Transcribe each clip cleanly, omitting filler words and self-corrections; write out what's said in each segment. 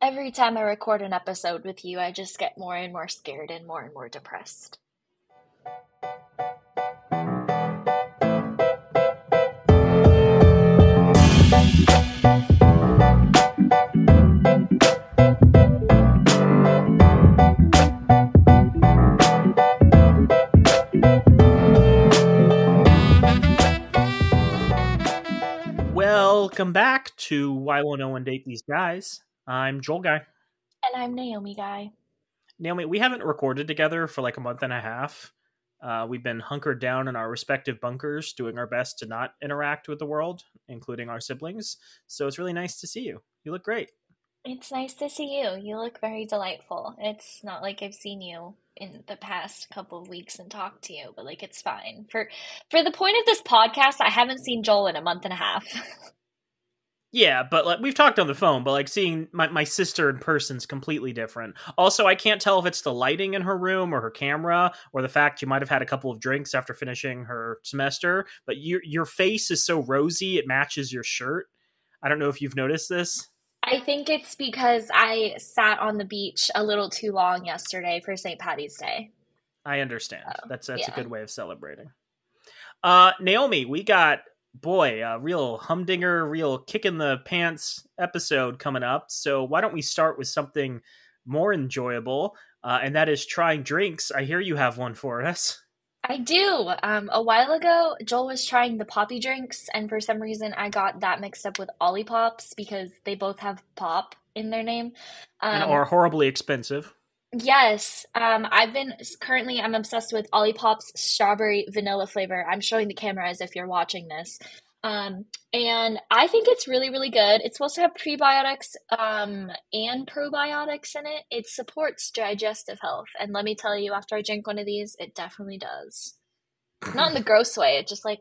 Every time I record an episode with you, I just get more and more scared and more depressed. Welcome back to Why Won't No One Date These Guys. I'm Joel Guy. And I'm Naomi Guy. Naomi, we haven't recorded together for like a month and a half. We've been hunkered down in our respective bunkers, doing our best to not interact with the world, including our siblings. So it's really nice to see you. You look great. It's nice to see you. You look very delightful. It's not like I've seen you in the past couple of weeks and talked to you, but like it's fine. For the point of this podcast, I haven't seen Joel in a month and a half. Yeah, but like we've talked on the phone, but like seeing my sister in person is completely different. Also, I can't tell if it's the lighting in her room or her camera or the fact you might have had a couple of drinks after finishing her semester, but your face is so rosy, it matches your shirt. I don't know if you've noticed this. I think it's because I sat on the beach a little too long yesterday for St. Patty's Day. I understand. So, That's a yeah. good way of celebrating. Naomi, we got a real humdinger, real kick in the pants episode coming up. So why don't we start with something more enjoyable, and that is trying drinks. I hear you have one for us. I do. A while ago, Joel was trying the poppy drinks, and for some reason, I got that mixed up with Ollipops because they both have pop in their name. And Um, are horribly expensive. yes, I'm obsessed with Ollipops strawberry vanilla flavor. I'm showing the camera as if you're watching this. And I think it's really, really good. It's supposed to have prebiotics, and probiotics in it. It supports digestive health. And let me tell you, after I drink one of these, it definitely does. Not in the gross way. It just like,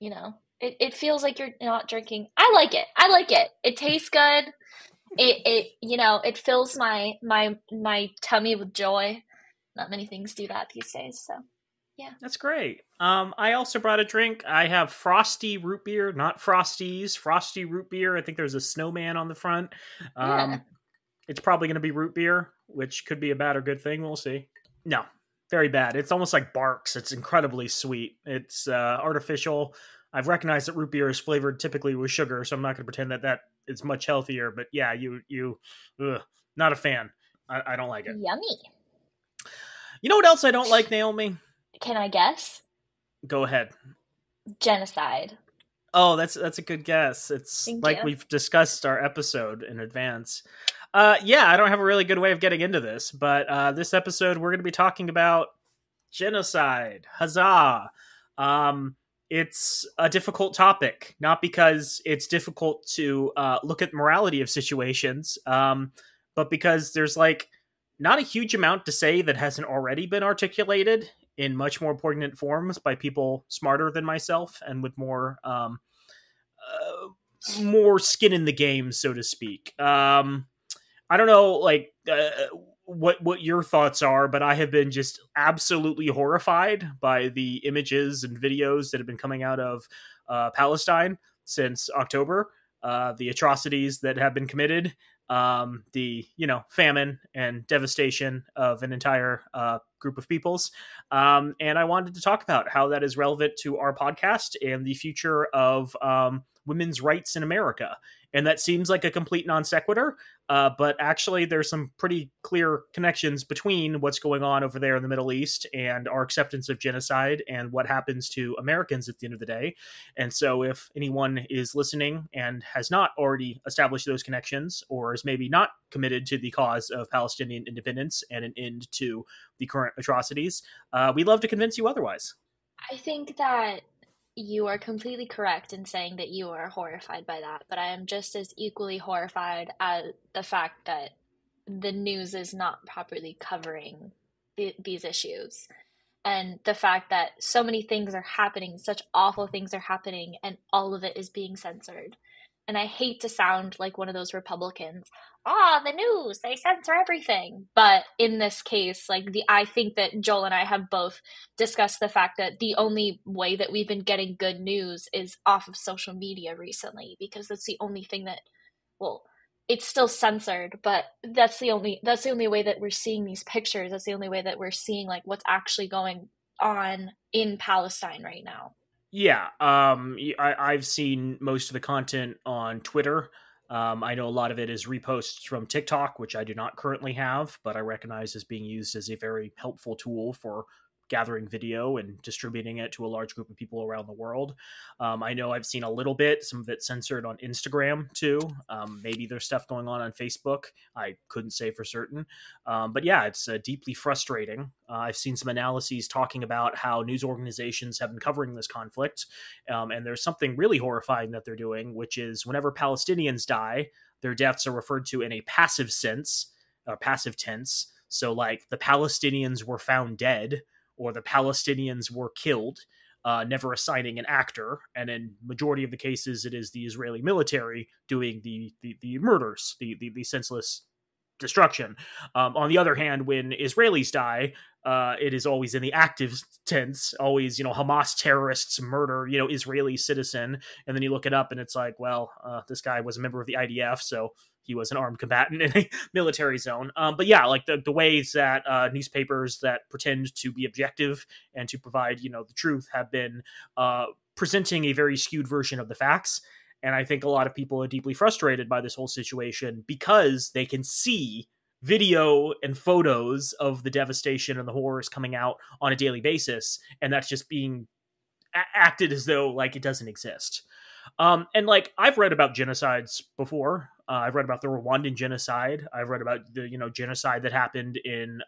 it feels like you're not drinking. I like it. I like it. It tastes good. It fills my tummy with joy. Not many things do that these days, so yeah. That's great. I also brought a drink. I have Frosty root beer, not Frosties. Frosty root beer. I think there's a snowman on the front. Yeah. It's probably going to be root beer, which could be a bad or good thing. We'll see. No, very bad. It's almost like Barks. It's incredibly sweet. It's artificial. I've recognized that root beer is flavored typically with sugar, so I'm not going to pretend that is much healthier. But yeah, not a fan. I don't like it. Yummy. You know what else I don't like, Naomi? Can I guess? Go ahead. Genocide. Oh, that's a good guess. It's Thank like you. we've discussed our episode in advance. Yeah, I don't have a really good way of getting into this, but this episode we're going to be talking about genocide. Huzzah! It's a difficult topic, not because it's difficult to look at morality of situations, but because there's like not a huge amount to say that hasn't already been articulated in much more poignant forms by people smarter than myself and with more skin in the game, so to speak. I don't know, like what your thoughts are, but I have been just absolutely horrified by the images and videos that have been coming out of Palestine since October. The atrocities that have been committed, the famine and devastation of an entire group of peoples, and I wanted to talk about how that is relevant to our podcast and the future of women's rights in America. And that seems like a complete non sequitur, but actually there's some pretty clear connections between what's going on over there in the Middle East and our acceptance of genocide and what happens to Americans at the end of the day. And so if anyone is listening and has not already established those connections, or is maybe not committed to the cause of Palestinian independence and an end to the current atrocities, we'd love to convince you otherwise. I think that you are completely correct in saying that you are horrified by that, but I am just as equally horrified at the fact that the news is not properly covering these issues. And the fact that so many things are happening, such awful things are happening, and all of it is being censored. And I hate to sound like one of those Republicans. The news, they censor everything. But in this case, I think that Joel and I have both discussed the fact that the only way that we've been getting good news is off of social media recently, because that's the only thing that, well, it's still censored, but that's the only way that we're seeing these pictures. That's the only way that we're seeing like what's actually going on in Palestine right now. Yeah, I've seen most of the content on Twitter. I know a lot of it is reposts from TikTok, which I do not currently have, but I recognize as being used as a very helpful tool for gathering video and distributing it to a large group of people around the world. I know I've seen a little bit, some of it censored on Instagram too. Maybe there's stuff going on Facebook. I couldn't say for certain. But yeah, it's deeply frustrating. I've seen some analyses talking about how news organizations have been covering this conflict. And there's something really horrifying that they're doing, which is whenever Palestinians die, their deaths are referred to in a passive sense, or passive tense. So, like, the Palestinians were found dead, or the Palestinians were killed, never assigning an actor. And in majority of the cases, it is the Israeli military doing the murders, the senseless destruction. On the other hand, when Israelis die, it is always in the active tense, always, Hamas terrorists murder, Israeli citizen. And then you look it up and it's like, well, this guy was a member of the IDF, so he was an armed combatant in a military zone. But yeah, like the ways that newspapers that pretend to be objective and to provide, the truth have been presenting a very skewed version of the facts. And I think a lot of people are deeply frustrated by this whole situation because they can see video and photos of the devastation and the horrors coming out on a daily basis. And that's just being acted as though like it doesn't exist. And like I've read about genocides before. I've read about the Rwandan genocide. I've read about the, genocide that happened in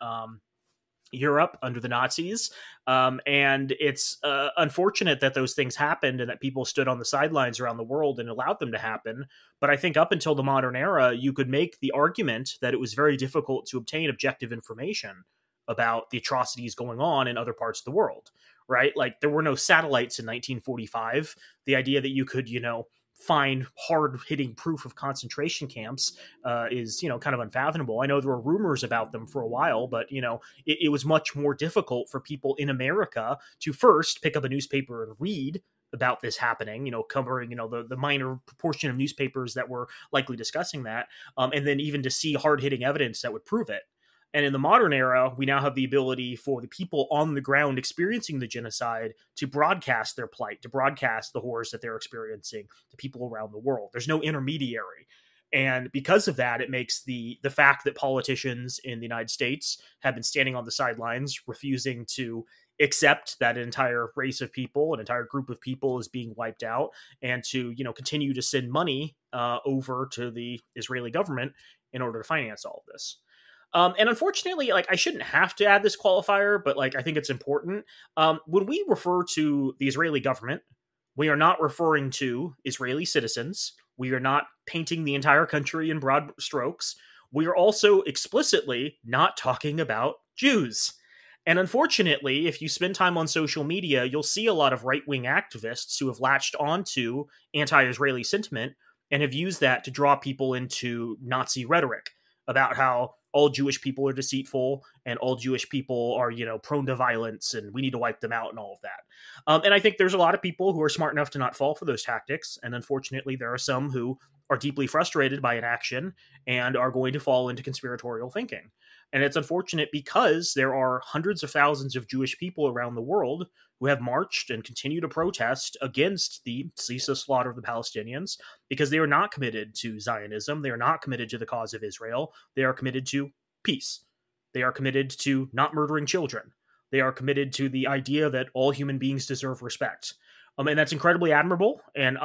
Europe under the Nazis. And it's unfortunate that those things happened and that people stood on the sidelines around the world and allowed them to happen. But I think up until the modern era, you could make the argument that it was very difficult to obtain objective information about the atrocities going on in other parts of the world, right? Like there were no satellites in 1945. The idea that you could, find hard-hitting proof of concentration camps is, kind of unfathomable. I know there were rumors about them for a while, but, it was much more difficult for people in America to first pick up a newspaper and read about this happening, covering, the minor proportion of newspapers that were likely discussing that, and then even to see hard-hitting evidence that would prove it. And in the modern era, we now have the ability for the people on the ground experiencing the genocide to broadcast their plight, to broadcast the horrors that they're experiencing to people around the world. There's no intermediary. And because of that, it makes the fact that politicians in the United States have been standing on the sidelines, refusing to accept that an entire race of people, an entire group of people is being wiped out, and to, continue to send money over to the Israeli government in order to finance all of this. And unfortunately, like I shouldn't have to add this qualifier, but like I think it's important. When we refer to the Israeli government, we are not referring to Israeli citizens. We are not painting the entire country in broad strokes. We are also explicitly not talking about Jews. And unfortunately, if you spend time on social media, you'll see a lot of right-wing activists who have latched onto anti-Israeli sentiment and have used that to draw people into Nazi rhetoric about how all Jewish people are deceitful and all Jewish people are, prone to violence and we need to wipe them out and all of that. And I think there's a lot of people who are smart enough to not fall for those tactics. And unfortunately, there are some who are deeply frustrated by inaction and are going to fall into conspiratorial thinking. And it's unfortunate because there are hundreds of thousands of Jewish people around the world who have marched and continue to protest against the ceaseless slaughter of the Palestinians because they are not committed to Zionism. They are not committed to the cause of Israel. They are committed to peace. They are committed to not murdering children. They are committed to the idea that all human beings deserve respect. And that's incredibly admirable. And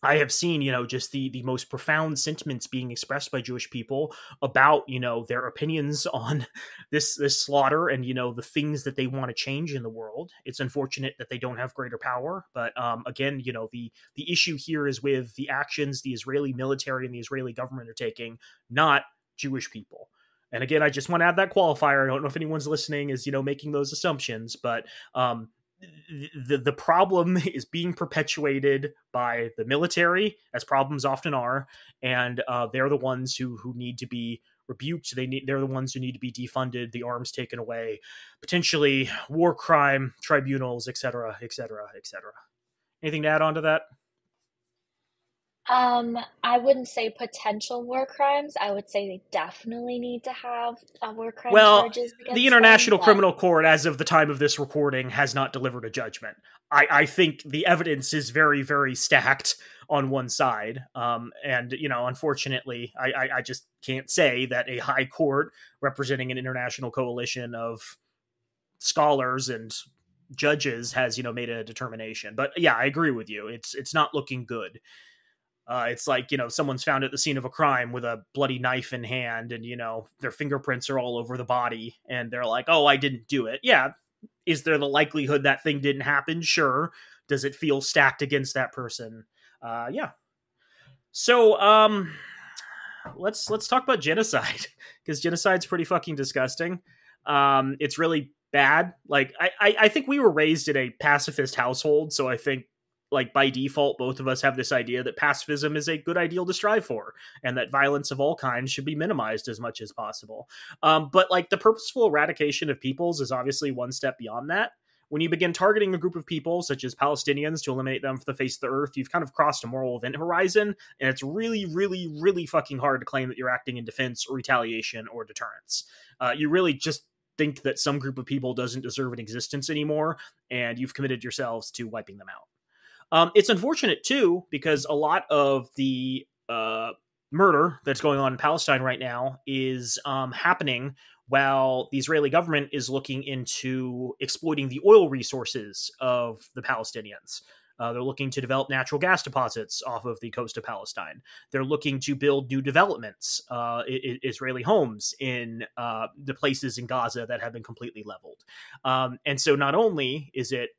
I have seen, just the most profound sentiments being expressed by Jewish people about, their opinions on this slaughter and, the things that they want to change in the world. It's unfortunate that they don't have greater power. But again, the issue here is with the actions the Israeli military and the Israeli government are taking, not Jewish people. And again, I just want to add that qualifier. I don't know if anyone's listening is, making those assumptions, but the problem is being perpetuated by the military, as problems often are, and they're the ones who need to be rebuked. They're the ones who need to be defunded, the arms taken away, potentially war crime tribunals, etc., etc., etc. Anything to add on to that? I wouldn't say potential war crimes. I would say they definitely need to have war crime Well, charges the against them, International but Criminal Court, as of the time of this recording, has not delivered a judgment. I think the evidence is very, very stacked on one side. And, unfortunately, I just can't say that a high court representing an international coalition of scholars and judges has, made a determination. But yeah, I agree with you. It's not looking good. It's like, someone's found at the scene of a crime with a bloody knife in hand and, their fingerprints are all over the body and they're like, oh, I didn't do it. Yeah. Is there the likelihood that thing didn't happen? Sure. Does it feel stacked against that person? Yeah. So, let's talk about genocide because genocide's pretty fucking disgusting. It's really bad. Like, I think we were raised in a pacifist household, so I think like by default, both of us have this idea that pacifism is a good ideal to strive for, and that violence of all kinds should be minimized as much as possible. But like the purposeful eradication of peoples is obviously one step beyond that. When you begin targeting a group of people, such as Palestinians, to eliminate them from the face of the earth, you've kind of crossed a moral event horizon, and it's really, really, really fucking hard to claim that you're acting in defense or retaliation or deterrence. You really just think that some group of people doesn't deserve an existence anymore, and you've committed yourselves to wiping them out. It's unfortunate, too, because a lot of the murder that's going on in Palestine right now is happening while the Israeli government is looking into exploiting the oil resources of the Palestinians. They're looking to develop natural gas deposits off of the coast of Palestine. They're looking to build new developments, Israeli homes in the places in Gaza that have been completely leveled. And so not only is it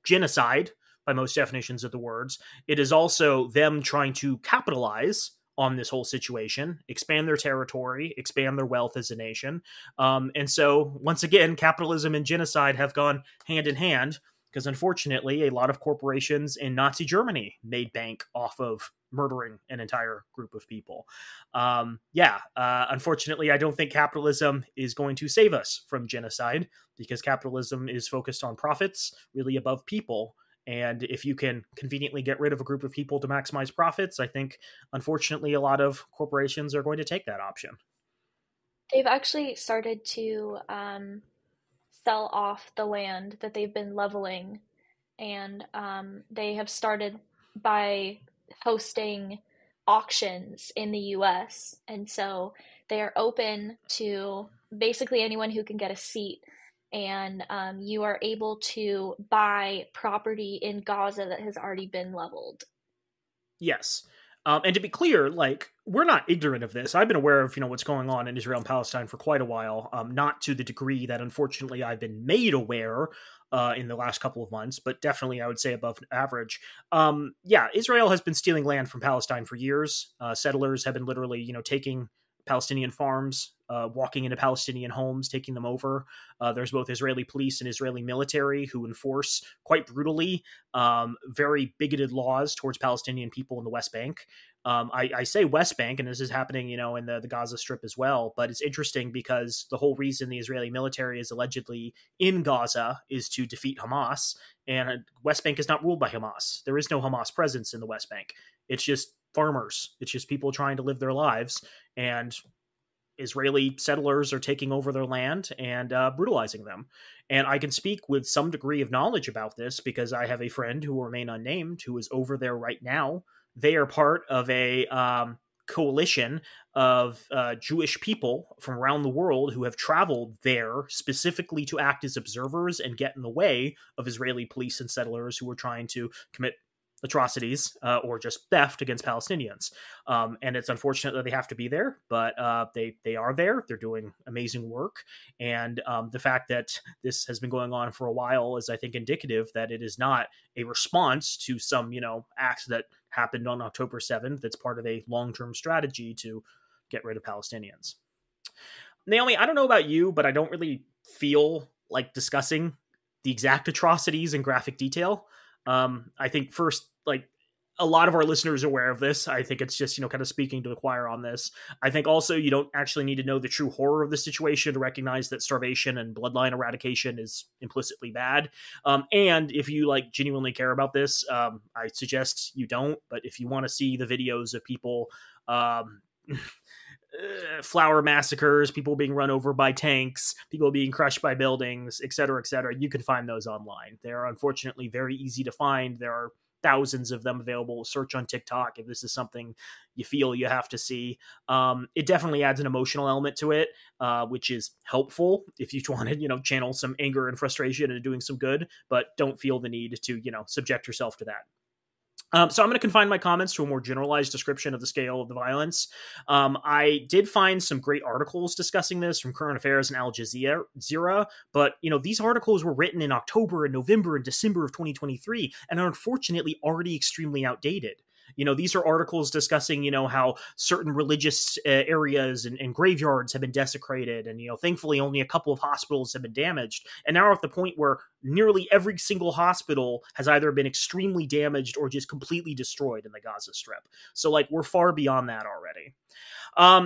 genocide, by most definitions of the words, it is also them trying to capitalize on this whole situation, expand their territory, expand their wealth as a nation. And so, once again, capitalism and genocide have gone hand in hand because, unfortunately, a lot of corporations in Nazi Germany made bank off of murdering an entire group of people. Unfortunately, I don't think capitalism is going to save us from genocide because capitalism is focused on profits really above people. And if you can conveniently get rid of a group of people to maximize profits, I think, unfortunately, a lot of corporations are going to take that option. they've actually started to sell off the land that they've been leveling, and they have started by hosting auctions in the US. And so they are open to basically anyone who can get a seat. And you are able to buy property in Gaza that has already been leveled. Yes. And to be clear, like, we're not ignorant of this. I've been aware of, what's going on in Israel and Palestine for quite a while, not to the degree that, unfortunately, I've been made aware in the last couple of months, but definitely I would say above average. Israel has been stealing land from Palestine for years. Settlers have been literally, taking Palestinian farms, walking into Palestinian homes, taking them over. There's both Israeli police and Israeli military who enforce quite brutally very bigoted laws towards Palestinian people in the West Bank. I say West Bank, and this is happening, in the Gaza Strip as well. But it's interesting because the whole reason the Israeli military is allegedly in Gaza is to defeat Hamas, and West Bank is not ruled by Hamas. There is no Hamas presence in the West Bank. It's just farmers. It's just people trying to live their lives, and Israeli settlers are taking over their land and brutalizing them. And I can speak with some degree of knowledge about this because I have a friend who will remain unnamed who is over there right now. They are part of a coalition of Jewish people from around the world who have traveled there specifically to act as observers and get in the way of Israeli police and settlers who are trying to commit atrocities or just theft against Palestinians. And it's unfortunate that they have to be there, but they are there. They're doing amazing work. And the fact that this has been going on for a while is, I think, indicative that it is not a response to some, acts that happened on October 7th. That's part of a long-term strategy to get rid of Palestinians. Naomi, I don't know about you, but I don't really feel like discussing the exact atrocities in graphic detail. I think first, like, a lot of our listeners are aware of this. I think it's just, kind of speaking to the choir on this. I think also you don't actually need to know the true horror of the situation to recognize that starvation and bloodline eradication is implicitly bad. And if you genuinely care about this, I suggest you don't. But if you want to see the videos of people, flower massacres, people being run over by tanks, people being crushed by buildings, et cetera, you can find those online. They're unfortunately very easy to find. There are thousands of them available. Search on TikTok if this is something you feel you have to see. It definitely adds an emotional element to it, which is helpful if you want to, channel some anger and frustration into doing some good, but don't feel the need to, subject yourself to that. So I'm going to confine my comments to a more generalized description of the scale of the violence. I did find some great articles discussing this from Current Affairs and Al Jazeera, but these articles were written in October and November and December of 2023 and are unfortunately already extremely outdated. These are articles discussing, how certain religious areas and graveyards have been desecrated. And, thankfully only a couple of hospitals have been damaged. And now we're at the point where nearly every single hospital has either been extremely damaged or just completely destroyed in the Gaza Strip. So we're far beyond that already.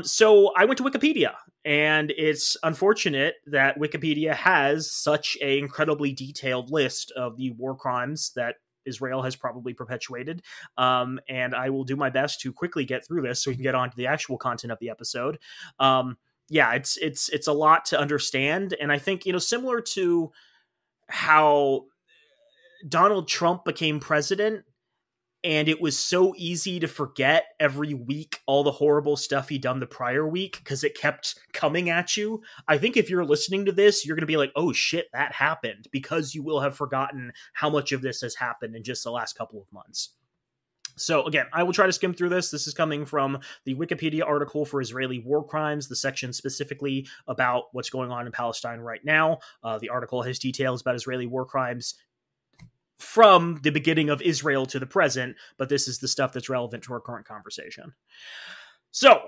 So I went to Wikipedia, and it's unfortunate that Wikipedia has such an incredibly detailed list of the war crimes that Israel has probably perpetuated. And I will do my best to quickly get through this so we can get on to the actual content of the episode. It's a lot to understand. And I think, similar to how Donald Trump became president, and it was so easy to forget every week all the horrible stuff he'd done the prior week because it kept coming at you. I think if you're listening to this, you're going to be like, oh shit, that happened, because you will have forgotten how much of this has happened in just the last couple of months. So again, I will try to skim through this. This is coming from the Wikipedia article for Israeli war crimes, the section specifically about what's going on in Palestine right now. The article has details about Israeli war crimes from the beginning of Israel to the present, but this is the stuff that's relevant to our current conversation. So,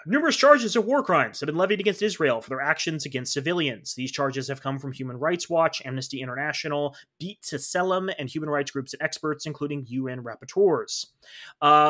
numerous charges of war crimes have been levied against Israel for their actions against civilians. These charges have come from Human Rights Watch, Amnesty International, Beat Tselem, and human rights groups and experts, including UN rapporteurs.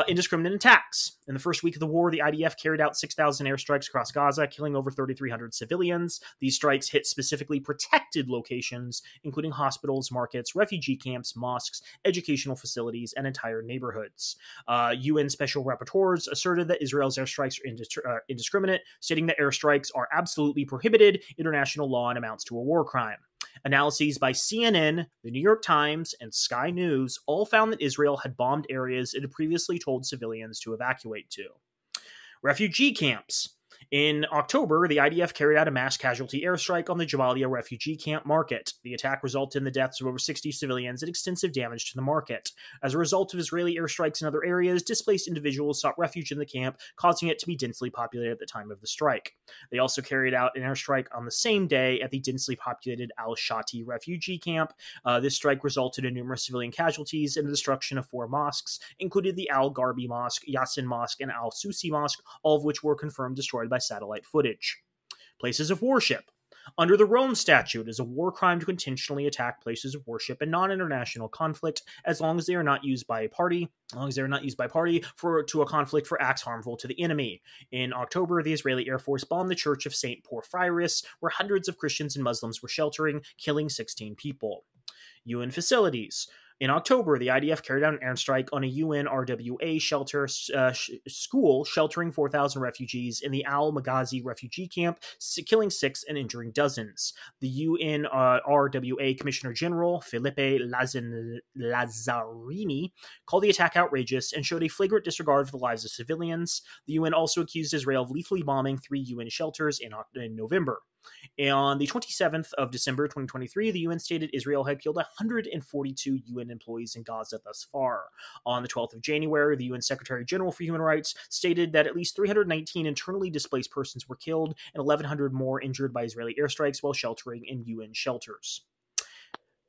Indiscriminate attacks. In the first week of the war, the IDF carried out 6,000 airstrikes across Gaza, killing over 3,300 civilians. These strikes hit specifically protected locations, including hospitals, markets, refugee camps, mosques, educational facilities, and entire neighborhoods. UN special rapporteurs asserted that Israel's airstrikes are indiscriminate, stating that airstrikes are absolutely prohibited, international law, and amounts to a war crime. Analyses by CNN, the New York Times, and Sky News all found that Israel had bombed areas it had previously told civilians to evacuate to. Refugee camps. In October, the IDF carried out a mass casualty airstrike on the Jabalia refugee camp market. The attack resulted in the deaths of over 60 civilians and extensive damage to the market. As a result of Israeli airstrikes in other areas, displaced individuals sought refuge in the camp, causing it to be densely populated at the time of the strike. They also carried out an airstrike on the same day at the densely populated Al-Shati refugee camp. This strike resulted in numerous civilian casualties and the destruction of 4 mosques, including the Al-Garbi Mosque, Yassin Mosque, and Al-Susi Mosque, all of which were confirmed destroyed by satellite footage. Places of worship. Under the Rome Statute, it is a war crime to intentionally attack places of worship in non-international conflict, as long as they are not used by a party, to a conflict for acts harmful to the enemy. In October, the Israeli Air Force bombed the Church of St. Porphyrius, where hundreds of Christians and Muslims were sheltering, killing 16 people. UN facilities. In October, the IDF carried out an airstrike on a UN RWA school sheltering 4,000 refugees in the Al-Maghazi refugee camp, killing 6 and injuring dozens. The UN RWA Commissioner General, Filipe Lazzarini, called the attack outrageous and showed a flagrant disregard for the lives of civilians. The UN also accused Israel of lethally bombing 3 UN shelters in November. On the 27th of December 2023, the UN stated Israel had killed 142 UN employees in Gaza thus far. On the 12th of January, the UN Secretary General for Human Rights stated that at least 319 internally displaced persons were killed and 1,100 more injured by Israeli airstrikes while sheltering in UN shelters.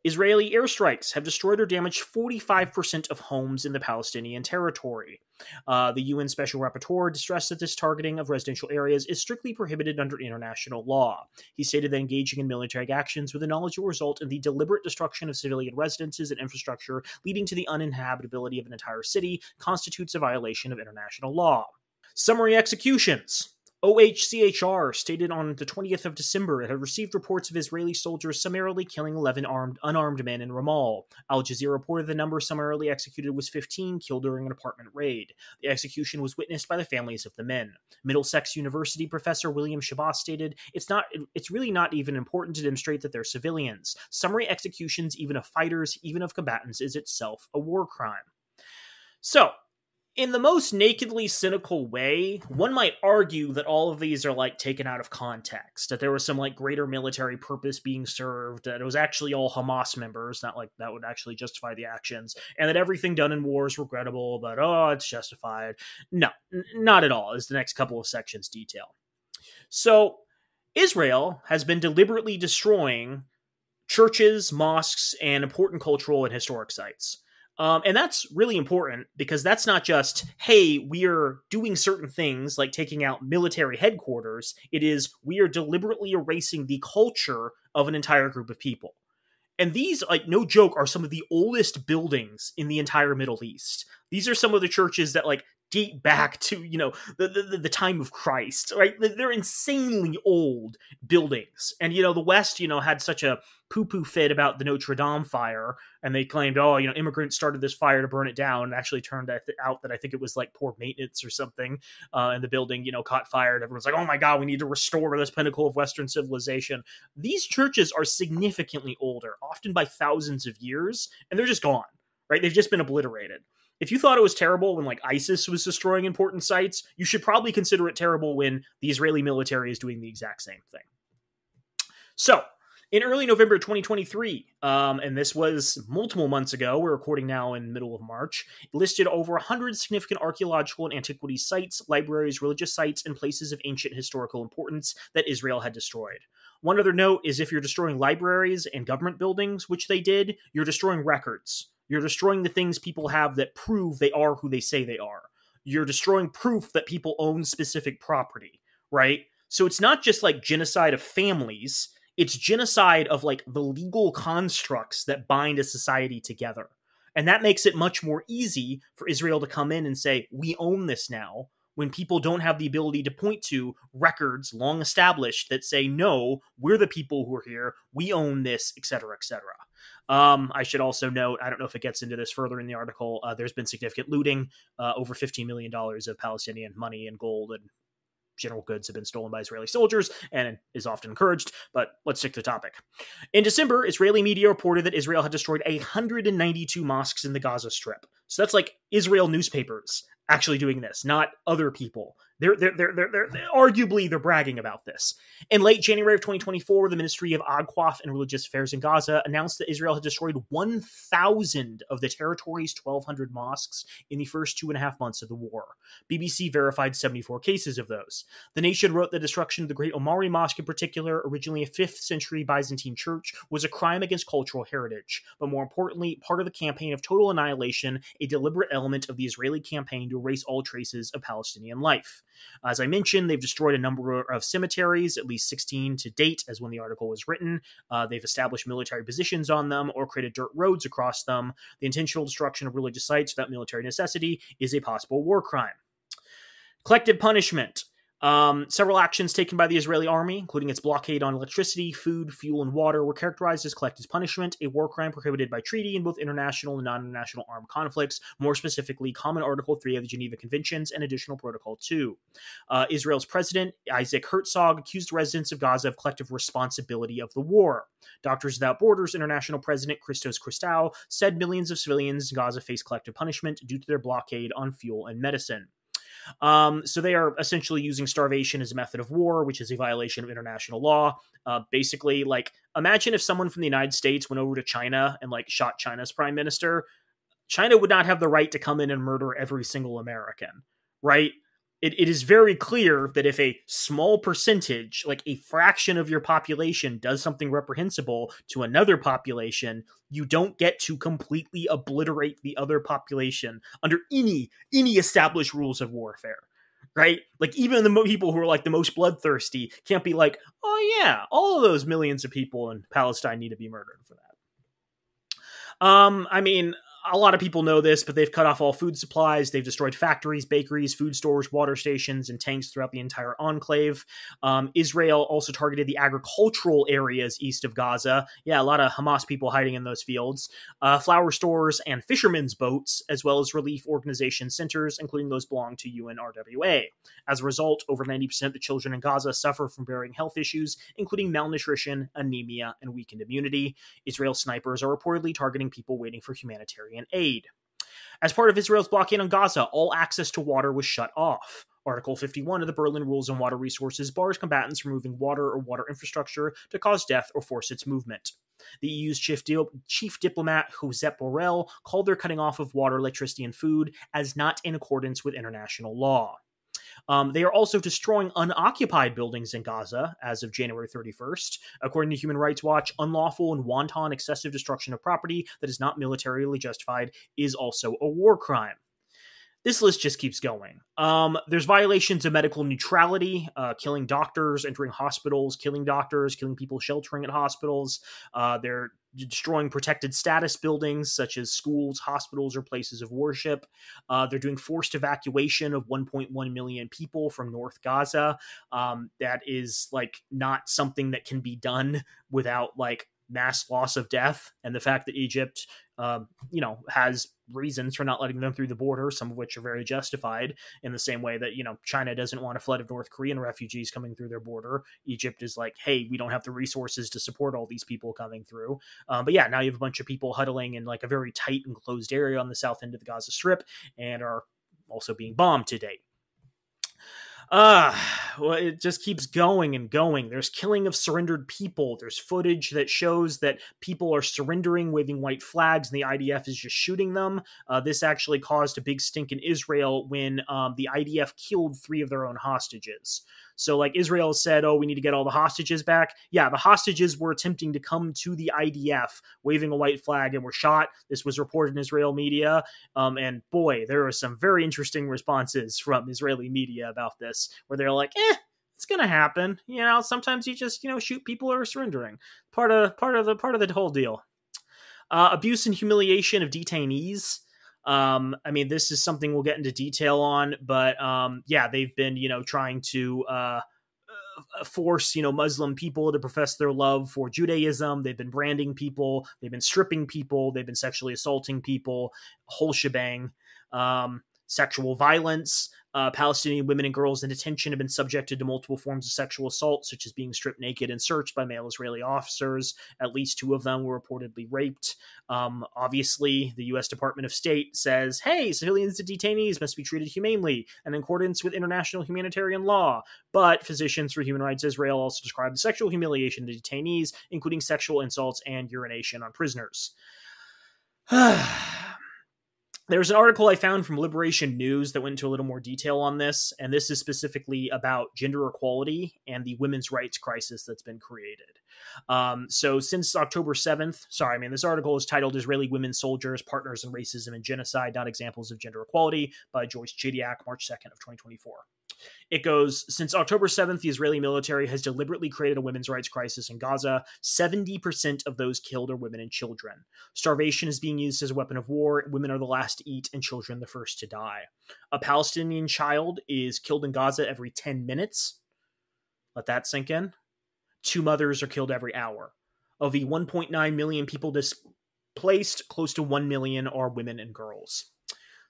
Israeli airstrikes have destroyed or damaged 45% of homes in the Palestinian territory. The UN Special Rapporteur stressed that this targeting of residential areas is strictly prohibited under international law. He stated that engaging in military actions with the knowledge will result in the deliberate destruction of civilian residences and infrastructure, leading to the uninhabitability of an entire city, constitutes a violation of international law. Summary executions. OHCHR stated on the 20th of December it had received reports of Israeli soldiers summarily killing 11 unarmed men in Ramal. Al Jazeera reported the number summarily executed was 15 killed during an apartment raid. The execution was witnessed by the families of the men. Middlesex University professor William Shabazz stated, it's really not even important to demonstrate that they're civilians. Summary executions, even of fighters, even of combatants, is itself a war crime. So, in the most nakedly cynical way, one might argue that all of these are like taken out of context, that there was some like greater military purpose being served, that it was actually all Hamas members, not like that would actually justify the actions, and that everything done in war is regrettable, but it's justified. No, not at all, as the next couple of sections detail. So, Israel has been deliberately destroying churches, mosques, and important cultural and historic sites. And that's really important because that's not just, hey, we are doing certain things like taking out military headquarters. It is, we are deliberately erasing the culture of an entire group of people. And these, like, no joke, are some of the oldest buildings in the entire Middle East. These are some of the churches that, like, date back to, the time of Christ, right? They're insanely old buildings. And, the West, had such a poo-poo fit about the Notre Dame fire, and they claimed, immigrants started this fire to burn it down, and actually turned out that I think it was, like, poor maintenance or something, and the building, caught fire, and everyone's like, oh my God, we need to restore this pinnacle of Western civilization. These churches are significantly older, often by thousands of years, and they're just gone, right? They've just been obliterated. If you thought it was terrible when, like, ISIS was destroying important sites, you should probably consider it terrible when the Israeli military is doing the exact same thing. So, in early November 2023, and this was multiple months ago, we're recording now in the middle of March, it listed over 100 significant archaeological and antiquity sites, libraries, religious sites, and places of ancient historical importance that Israel had destroyed. One other note is if you're destroying libraries and government buildings, which they did, you're destroying records. You're destroying the things people have that prove they are who they say they are. You're destroying proof that people own specific property, right? So it's not just like genocide of families, it's genocide of like the legal constructs that bind a society together. And that makes it much more easy for Israel to come in and say, we own this now, when people don't have the ability to point to records long established that say, no, we're the people who are here, we own this, etc., etc. I should also note, I don't know if it gets into this further in the article, there's been significant looting, over $15 million of Palestinian money and gold and general goods have been stolen by Israeli soldiers and is often encouraged, but let's stick to the topic. In December, Israeli media reported that Israel had destroyed 192 mosques in the Gaza Strip. So that's like Israel newspapers actually doing this, not other people. They're arguably they're bragging about this. In late January of 2024, the Ministry of Awqaf and Religious Affairs in Gaza announced that Israel had destroyed 1,000 of the territory's 1,200 mosques in the first 2.5 months of the war. BBC verified 74 cases of those. The Nation wrote the destruction of the Great Omari Mosque in particular, originally a 5th century Byzantine church, was a crime against cultural heritage, but more importantly, part of the campaign of total annihilation, a deliberate element of the Israeli campaign to erase all traces of Palestinian life. As I mentioned, they've destroyed a number of cemeteries, at least 16 to date, as when the article was written. They've established military positions on them or created dirt roads across them. The intentional destruction of religious sites without military necessity is a possible war crime. Collective punishment. Several actions taken by the Israeli army, including its blockade on electricity, food, fuel, and water, were characterized as collective punishment, a war crime prohibited by treaty in both international and non-international armed conflicts, more specifically Common Article 3 of the Geneva Conventions and Additional Protocol 2. Israel's president, Isaac Herzog, accused residents of Gaza of collective responsibility of the war. Doctors Without Borders International President Christos Christou said millions of civilians in Gaza face collective punishment due to their blockade on fuel and medicine. So they are essentially using starvation as a method of war, which is a violation of international law. Basically, like, imagine if someone from the United States went over to China and, like, shot China's prime minister. China would not have the right to come in and murder every single American, right? it is very clear that if a small percentage, like a fraction of your population, does something reprehensible to another population, you don't get to completely obliterate the other population under any established rules of warfare. Right? Like, even the people who are like the most bloodthirsty can't be like, oh yeah, all of those millions of people in Palestine need to be murdered for that. I mean, a lot of people know this, but they've cut off all food supplies. They've destroyed factories, bakeries, food stores, water stations, and tanks throughout the entire enclave. Israel also targeted the agricultural areas east of Gaza. Yeah, a lot of Hamas people hiding in those fields. Flower stores and fishermen's boats, as well as relief organization centers, including those belonging to UNRWA. As a result, over 90% of the children in Gaza suffer from varying health issues, including malnutrition, anemia, and weakened immunity. Israel snipers are reportedly targeting people waiting for humanitarian aid. As part of Israel's blockade on Gaza, all access to water was shut off. Article 51 of the Berlin Rules on Water Resources bars combatants from moving water or water infrastructure to cause death or force its movement. The EU's chief diplomat, Josep Borrell, called their cutting off of water, electricity, and food as not in accordance with international law. They are also destroying unoccupied buildings in Gaza as of January 31st. According to Human Rights Watch, unlawful and wanton excessive destruction of property that is not militarily justified is also a war crime. This list just keeps going. There's violations of medical neutrality, killing doctors, entering hospitals, killing doctors, killing people sheltering at hospitals. They're destroying protected status buildings such as schools, hospitals, or places of worship. They're doing forced evacuation of 1.1 million people from North Gaza. That is like not something that can be done without like mass loss of death. And the fact that Egypt, has reasons for not letting them through the border, some of which are very justified, in the same way that, China doesn't want a flood of North Korean refugees coming through their border. Egypt is like, hey, we don't have the resources to support all these people coming through. But yeah, now you have a bunch of people huddling in like a very tight and closed area on the south end of the Gaza Strip and are also being bombed to date. Well, it just keeps going and going. There's killing of surrendered people. There's footage that shows that people are surrendering, waving white flags, and the IDF is just shooting them. This actually caused a big stink in Israel when the IDF killed 3 of their own hostages. So like Israel said, oh, we need to get all the hostages back. Yeah, the hostages were attempting to come to the IDF waving a white flag and were shot. This was reported in Israel media. And boy, there are some very interesting responses from Israeli media about this, where they're like, it's gonna happen. Sometimes you just, shoot people who are surrendering. Part of the whole deal. Abuse and humiliation of detainees. This is something we'll get into detail on, but they've been, trying to force, Muslim people to profess their love for Judaism. They've been branding people. They've been stripping people. They've been sexually assaulting people. Whole shebang. Sexual violence. Palestinian women and girls in detention have been subjected to multiple forms of sexual assault, such as being stripped naked and searched by male Israeli officers. At least 2 of them were reportedly raped. Obviously, the U.S. Department of State says, hey, civilians and detainees must be treated humanely and in accordance with international humanitarian law. But Physicians for Human Rights Israel also described the sexual humiliation to detainees, including sexual insults and urination on prisoners. There's an article I found from Liberation News that went into a little more detail on this, and this is specifically about gender equality and the women's rights crisis that's been created. So since October 7th, this article is titled Israeli Women Soldiers, Partners in Racism and Genocide, Not Examples of Gender Equality by Joyce Chidiak, March 2nd of 2024. It goes, since October 7th, the Israeli military has deliberately created a women's rights crisis in Gaza. 70% of those killed are women and children. Starvation is being used as a weapon of war. Women are the last to eat and children the first to die. A Palestinian child is killed in Gaza every 10 minutes. Let that sink in. 2 mothers are killed every hour. Of the 1.9 million people displaced, close to 1 million are women and girls.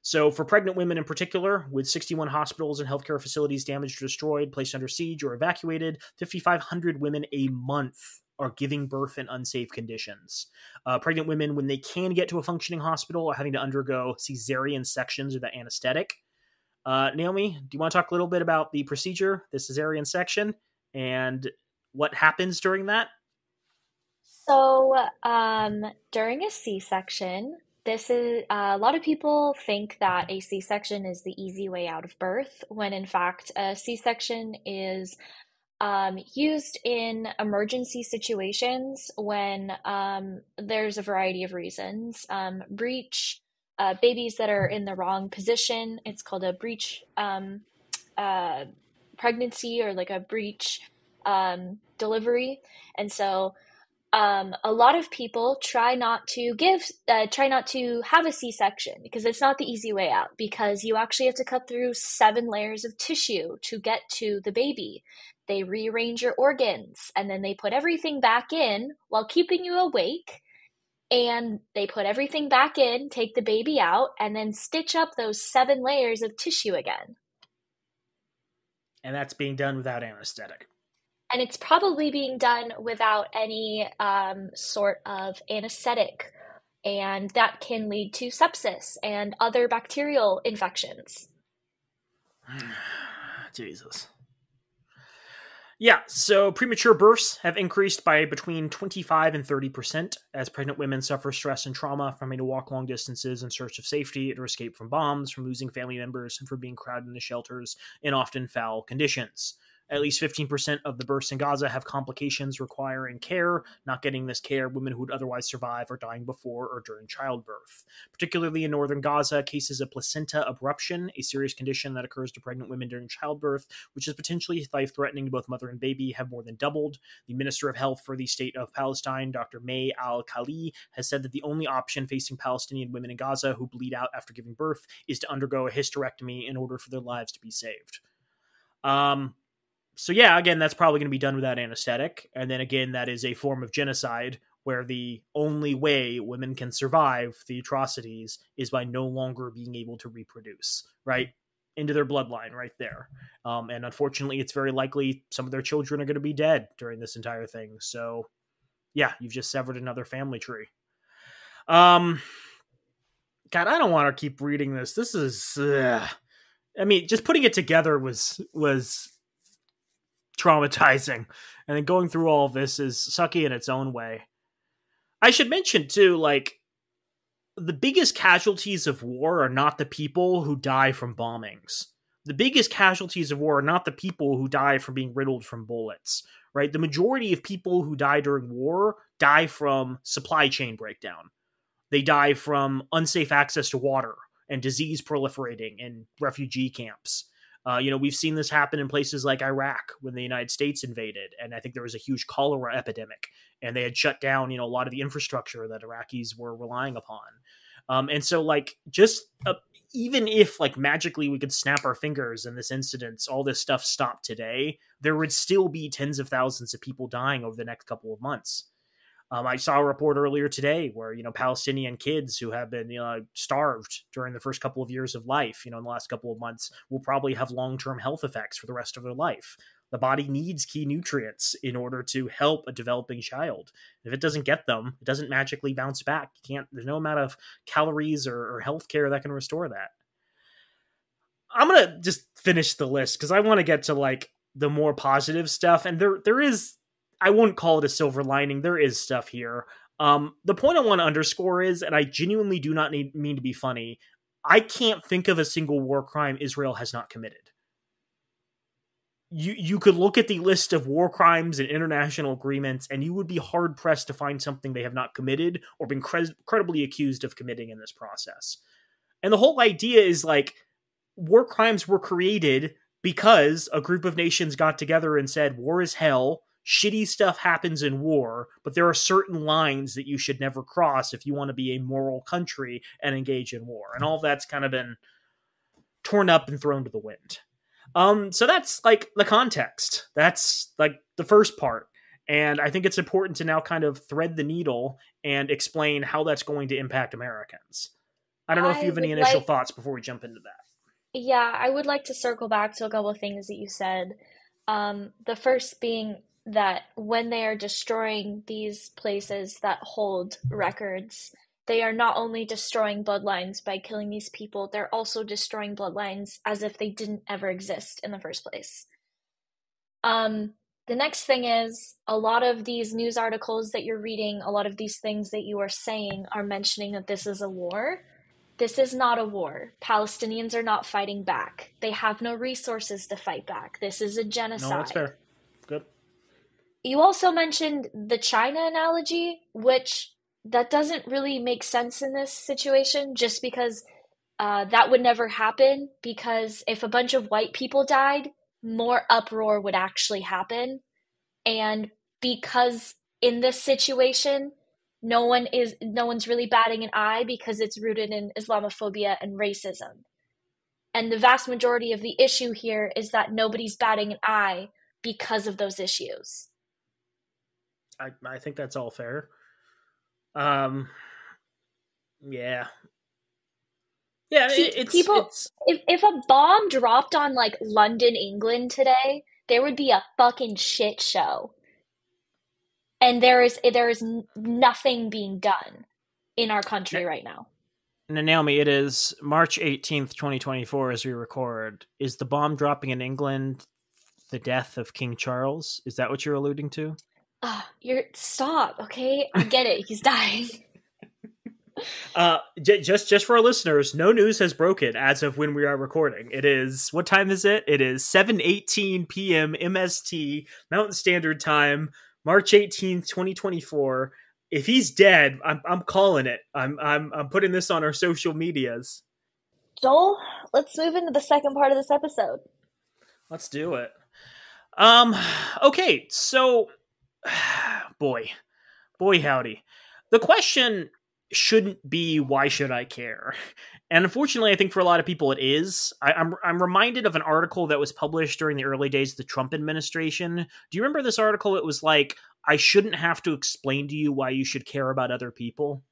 So for pregnant women in particular, with 61 hospitals and healthcare facilities damaged or destroyed, placed under siege, or evacuated, 5,500 women a month are giving birth in unsafe conditions. Pregnant women, when they can get to a functioning hospital, are having to undergo cesarean sections or the anesthetic. Naomi, do you want to talk a little bit about the procedure, the cesarean section, and what happens during that? So, during a C-section, This is a lot of people think that a C-section is the easy way out of birth, when in fact a C-section is used in emergency situations when there's a variety of reasons. Breech, babies that are in the wrong position, it's called a breech uh, pregnancy or like a breech delivery. And so a lot of people try not to have a C-section because it's not the easy way out, because you actually have to cut through 7 layers of tissue to get to the baby. They rearrange your organs and then they put everything back in while keeping you awake. And they put everything back in, take the baby out, and then stitch up those 7 layers of tissue again. And that's being done without anesthetic. And it's probably being done without any sort of anesthetic, and that can lead to sepsis and other bacterial infections. Jesus. Yeah, so premature births have increased by between 25 and 30% as pregnant women suffer stress and trauma from having to walk long distances in search of safety or escape from bombs, from losing family members, and from being crowded into shelters in often foul conditions. At least 15% of the births in Gaza have complications requiring care. Not getting this care, women who would otherwise survive are dying before or during childbirth. Particularly in northern Gaza, cases of placenta abruption, a serious condition that occurs to pregnant women during childbirth, which is potentially life-threatening to both mother and baby, have more than doubled. The Minister of Health for the State of Palestine, Dr. May al-Khali, has said that the only option facing Palestinian women in Gaza who bleed out after giving birth is to undergo a hysterectomy in order for their lives to be saved. So yeah, again, that's probably going to be done without anesthetic. And then again, that is a form of genocide where the only way women can survive the atrocities is by no longer being able to reproduce, right? Into their bloodline right there. And unfortunately, it's very likely some of their children are going to be dead during this entire thing. So yeah, you've just severed another family tree. God, I don't want to keep reading this. This is, I mean, just putting it together was traumatizing, and then going through all of this is sucky in its own way. I should mention too, like, the biggest casualties of war are not the people who die from bombings. The biggest casualties of war are not the people who die from being riddled from bullets, right? The majority of people who die during war die from supply chain breakdown. They die from unsafe access to water and disease proliferating in refugee camps. We've seen this happen in places like Iraq when the United States invaded, and I think there was a huge cholera epidemic, and they had shut down, a lot of the infrastructure that Iraqis were relying upon. And so, like, just even if, like, magically we could snap our fingers in this incident, all this stuff stopped today, there would still be tens of thousands of people dying over the next couple of months. I saw a report earlier today where, Palestinian kids who have been, starved during the first couple of years of life, in the last couple of months, will probably have long-term health effects for the rest of their life. The body needs key nutrients in order to help a developing child. If it doesn't get them, it doesn't magically bounce back. There's no amount of calories or health care that can restore that. I'm going to just finish the list because I want to get to, like, the more positive stuff. And there is, I wouldn't call it a silver lining. There is stuff here. The point I want to underscore is, and I genuinely do not mean to be funny, I can't think of a single war crime Israel has not committed. You could look at the list of war crimes and international agreements, and you would be hard-pressed to find something they have not committed or been credibly accused of committing in this process. And the whole idea is, like, war crimes were created because a group of nations got together and said, war is hell, shitty stuff happens in war, but there are certain lines that you should never cross if you want to be a moral country and engage in war. And all that's kind of been torn up and thrown to the wind. So that's, like, the context. That's, like, the first part. And I think it's important to now kind of thread the needle and explain how that's going to impact Americans. I don't know if you have any initial thoughts before we jump into that. Yeah, I would like to circle back to a couple of things that you said. The first being that when they are destroying these places that hold records, they are not only destroying bloodlines by killing these people, they're also destroying bloodlines as if they didn't ever exist in the first place. The next thing is a lot of these news articles that you're reading, a lot of these things that you are saying are mentioning that this is a war. This is not a war. Palestinians are not fighting back. They have no resources to fight back. This is a No, that's genocide. fair. Good. You also mentioned the China analogy, which that doesn't really make sense in this situation just because that would never happen. Because if a bunch of white people died, more uproar would actually happen. And because in this situation, no one's really batting an eye because it's rooted in Islamophobia and racism. And the vast majority of the issue here is that nobody's batting an eye because of those issues. I think that's all fair. Um, yeah, yeah. People, It's if a bomb dropped on like London, England today, there would be a fucking shit show. And there is nothing being done in our country right now. Naomi. It is March 18th, 2024, as we record. Is the bomb dropping in England the death of King Charles? Is that what you're alluding to? You're stop, okay? I get it. He's dying. Just for our listeners, no news has broken as of when we are recording. It is, what time is it? It is 7:18 p.m. MST Mountain Standard Time, March 18th, 2024. If he's dead, I'm calling it. I'm putting this on our social medias. Joel, let's move into the second part of this episode. Let's do it. Um okay, so boy howdy. The question shouldn't be why should I care? And unfortunately, I think for a lot of people it is. I'm reminded of an article that was published during the early days of the Trump administration. Do you remember this article? It was like, I shouldn't have to explain to you why you should care about other people.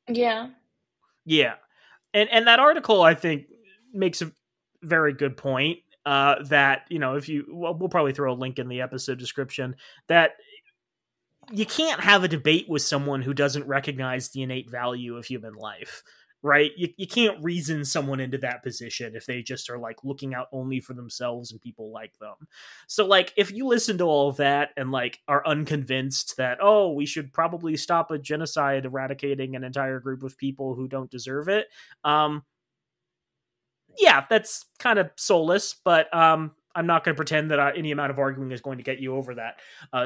Yeah. Yeah. And that article, I think, makes a very good point. That, you know, if you, well, we'll probably throw a link in the episode description, that you can't have a debate with someone who doesn't recognize the innate value of human life, right? You can't reason someone into that position if they just are like looking out only for themselves and people like them. So like, if you listen to all of that and like are unconvinced that, oh, we should probably stop a genocide eradicating an entire group of people who don't deserve it, yeah, that's kind of soulless, but I'm not going to pretend that any amount of arguing is going to get you over that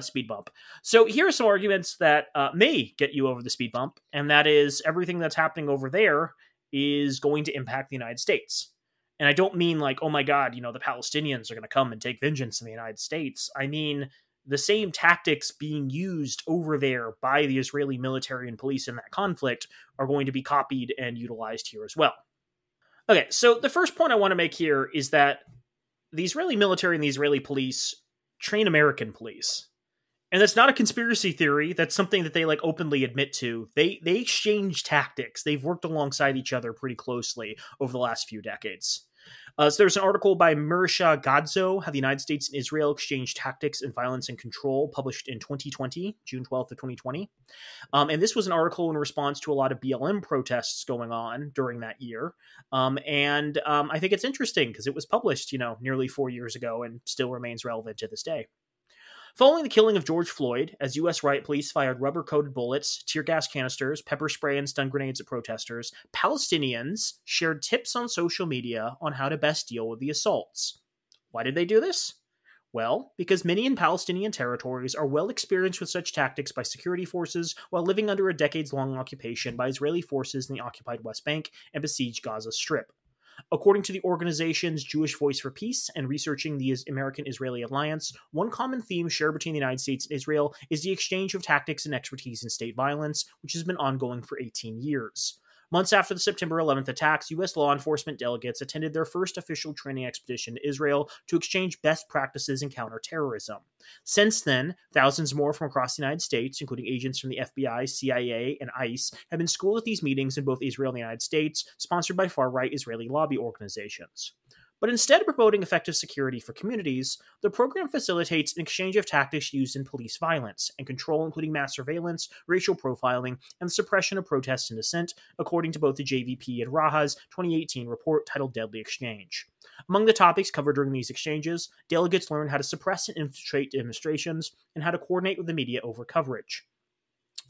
speed bump. So here are some arguments that may get you over the speed bump, and that is everything that's happening over there is going to impact the United States. And I don't mean like, oh my God, you know, the Palestinians are going to come and take vengeance in the United States. I mean, the same tactics being used over there by the Israeli military and police in that conflict are going to be copied and utilized here as well. Okay, so the first point I want to make here is that the Israeli military and the Israeli police train American police. And that's not a conspiracy theory. That's something that they like openly admit to. They exchange tactics. They've worked alongside each other pretty closely over the last few decades. So there's an article by Mirsha Gadzo, How the United States and Israel Exchanged Tactics in Violence and Control, published in 2020, June 12th of 2020. And this was an article in response to a lot of BLM protests going on during that year. I think it's interesting because it was published, you know, nearly 4 years ago and still remains relevant to this day. Following the killing of George Floyd, as U.S. riot police fired rubber-coated bullets, tear gas canisters, pepper spray, and stun grenades at protesters, Palestinians shared tips on social media on how to best deal with the assaults. Why did they do this? Well, because many in Palestinian territories are well experienced with such tactics by security forces while living under a decades-long occupation by Israeli forces in the occupied West Bank and besieged Gaza Strip. According to the organizations Jewish Voice for Peace and researching the American-Israeli alliance, one common theme shared between the United States and Israel is the exchange of tactics and expertise in state violence, which has been ongoing for 18 years. Months after the September 11th attacks, U.S. law enforcement delegates attended their first official training expedition to Israel to exchange best practices in counterterrorism. Since then, thousands more from across the United States, including agents from the FBI, CIA, and ICE, have been schooled at these meetings in both Israel and the United States, sponsored by far-right Israeli lobby organizations. But instead of promoting effective security for communities, the program facilitates an exchange of tactics used in police violence and control, including mass surveillance, racial profiling, and the suppression of protests and dissent, according to both the JVP and Raha's 2018 report titled Deadly Exchange. Among the topics covered during these exchanges, delegates learned how to suppress and infiltrate demonstrations and how to coordinate with the media over coverage.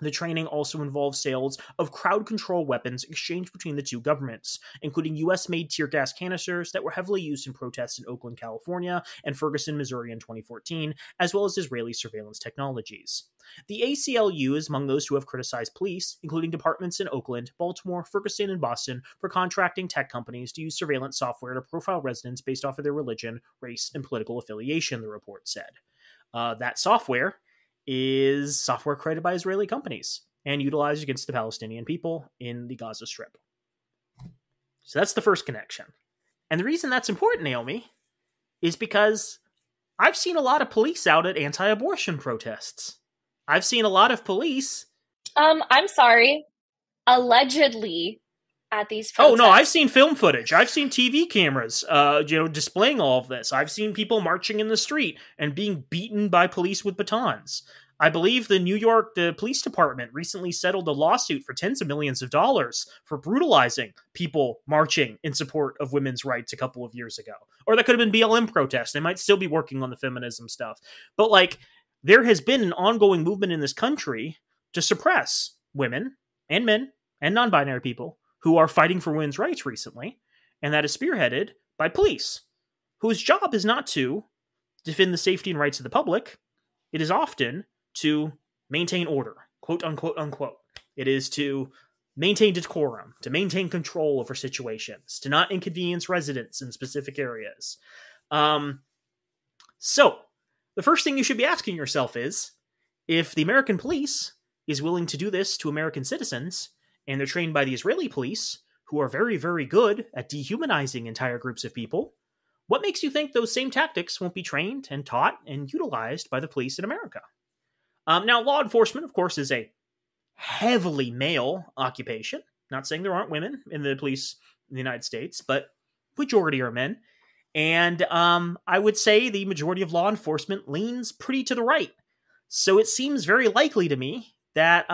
The training also involved sales of crowd control weapons exchanged between the two governments, including US-made tear gas canisters that were heavily used in protests in Oakland, California, and Ferguson, Missouri in 2014, as well as Israeli surveillance technologies. The ACLU is among those who have criticized police, including departments in Oakland, Baltimore, Ferguson, and Boston, for contracting tech companies to use surveillance software to profile residents based off of their religion, race, and political affiliation, the report said. That software is software created by Israeli companies and utilized against the Palestinian people in the Gaza Strip. So that's the first connection. And the reason that's important, Naomi, is because I've seen a lot of police out at anti-abortion protests. I've seen a lot of police. I'm sorry. Allegedly at these protests. Oh, no, protests. I've seen film footage. I've seen TV cameras, displaying all of this. I've seen people marching in the street and being beaten by police with batons. I believe the police department recently settled a lawsuit for tens of millions of dollars for brutalizing people marching in support of women's rights a couple of years ago. Or that could have been BLM protests. They might still be working on the feminism stuff. But, there has been an ongoing movement in this country to suppress women and men and non-binary people who are fighting for women's rights recently, and that is spearheaded by police, whose job is not to defend the safety and rights of the public. It is often to maintain order, quote unquote, unquote. It is to maintain decorum, to maintain control over situations, to not inconvenience residents in specific areas. So, the first thing you should be asking yourself is, if the American police is willing to do this to American citizens, and they're trained by the Israeli police, who are very, very good at dehumanizing entire groups of people, what makes you think those same tactics won't be trained and taught and utilized by the police in America? Now, law enforcement, of course, is a heavily male occupation. Not saying there aren't women in the police in the United States, but majority are men. And I would say the majority of law enforcement leans pretty to the right. So it seems very likely to me that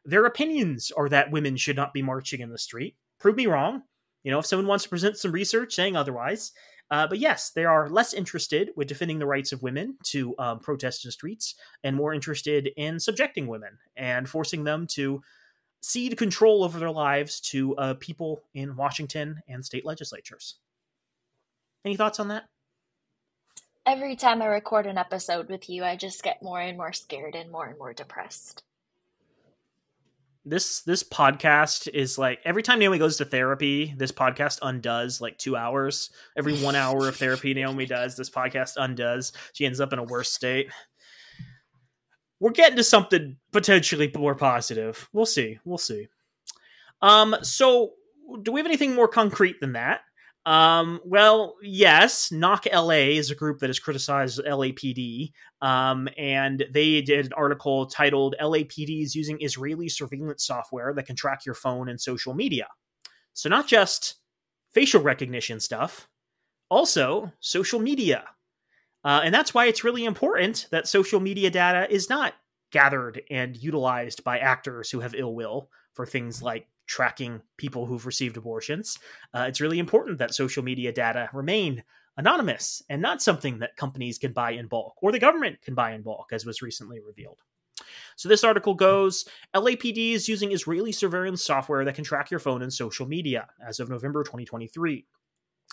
their opinions are that women should not be marching in the street. Prove me wrong. If someone wants to present some research saying otherwise. But yes, they are less interested with defending the rights of women to protest in the streets and more interested in subjecting women and forcing them to cede control over their lives to people in Washington and state legislatures. Any thoughts on that? Every time I record an episode with you, I just get more and more scared and more depressed. This podcast is every time Naomi goes to therapy, this podcast undoes 2 hours. Every 1 hour of therapy Naomi does, this podcast undoes. She ends up in a worse state. We're getting to something potentially more positive. We'll see. So do we have anything more concrete than that? Well, yes, Knock LA is a group that has criticized LAPD, and they did an article titled LAPD is using Israeli surveillance software that can track your phone and social media. So not just facial recognition stuff, also social media. And that's why it's really important that social media data is not gathered and utilized by actors who have ill will for things like tracking people who've received abortions. It's really important that social media data remain anonymous and not something that companies can buy in bulk or the government can buy in bulk, as was recently revealed. So this article goes, LAPD is using Israeli surveillance software that can track your phone and social media as of November 2023.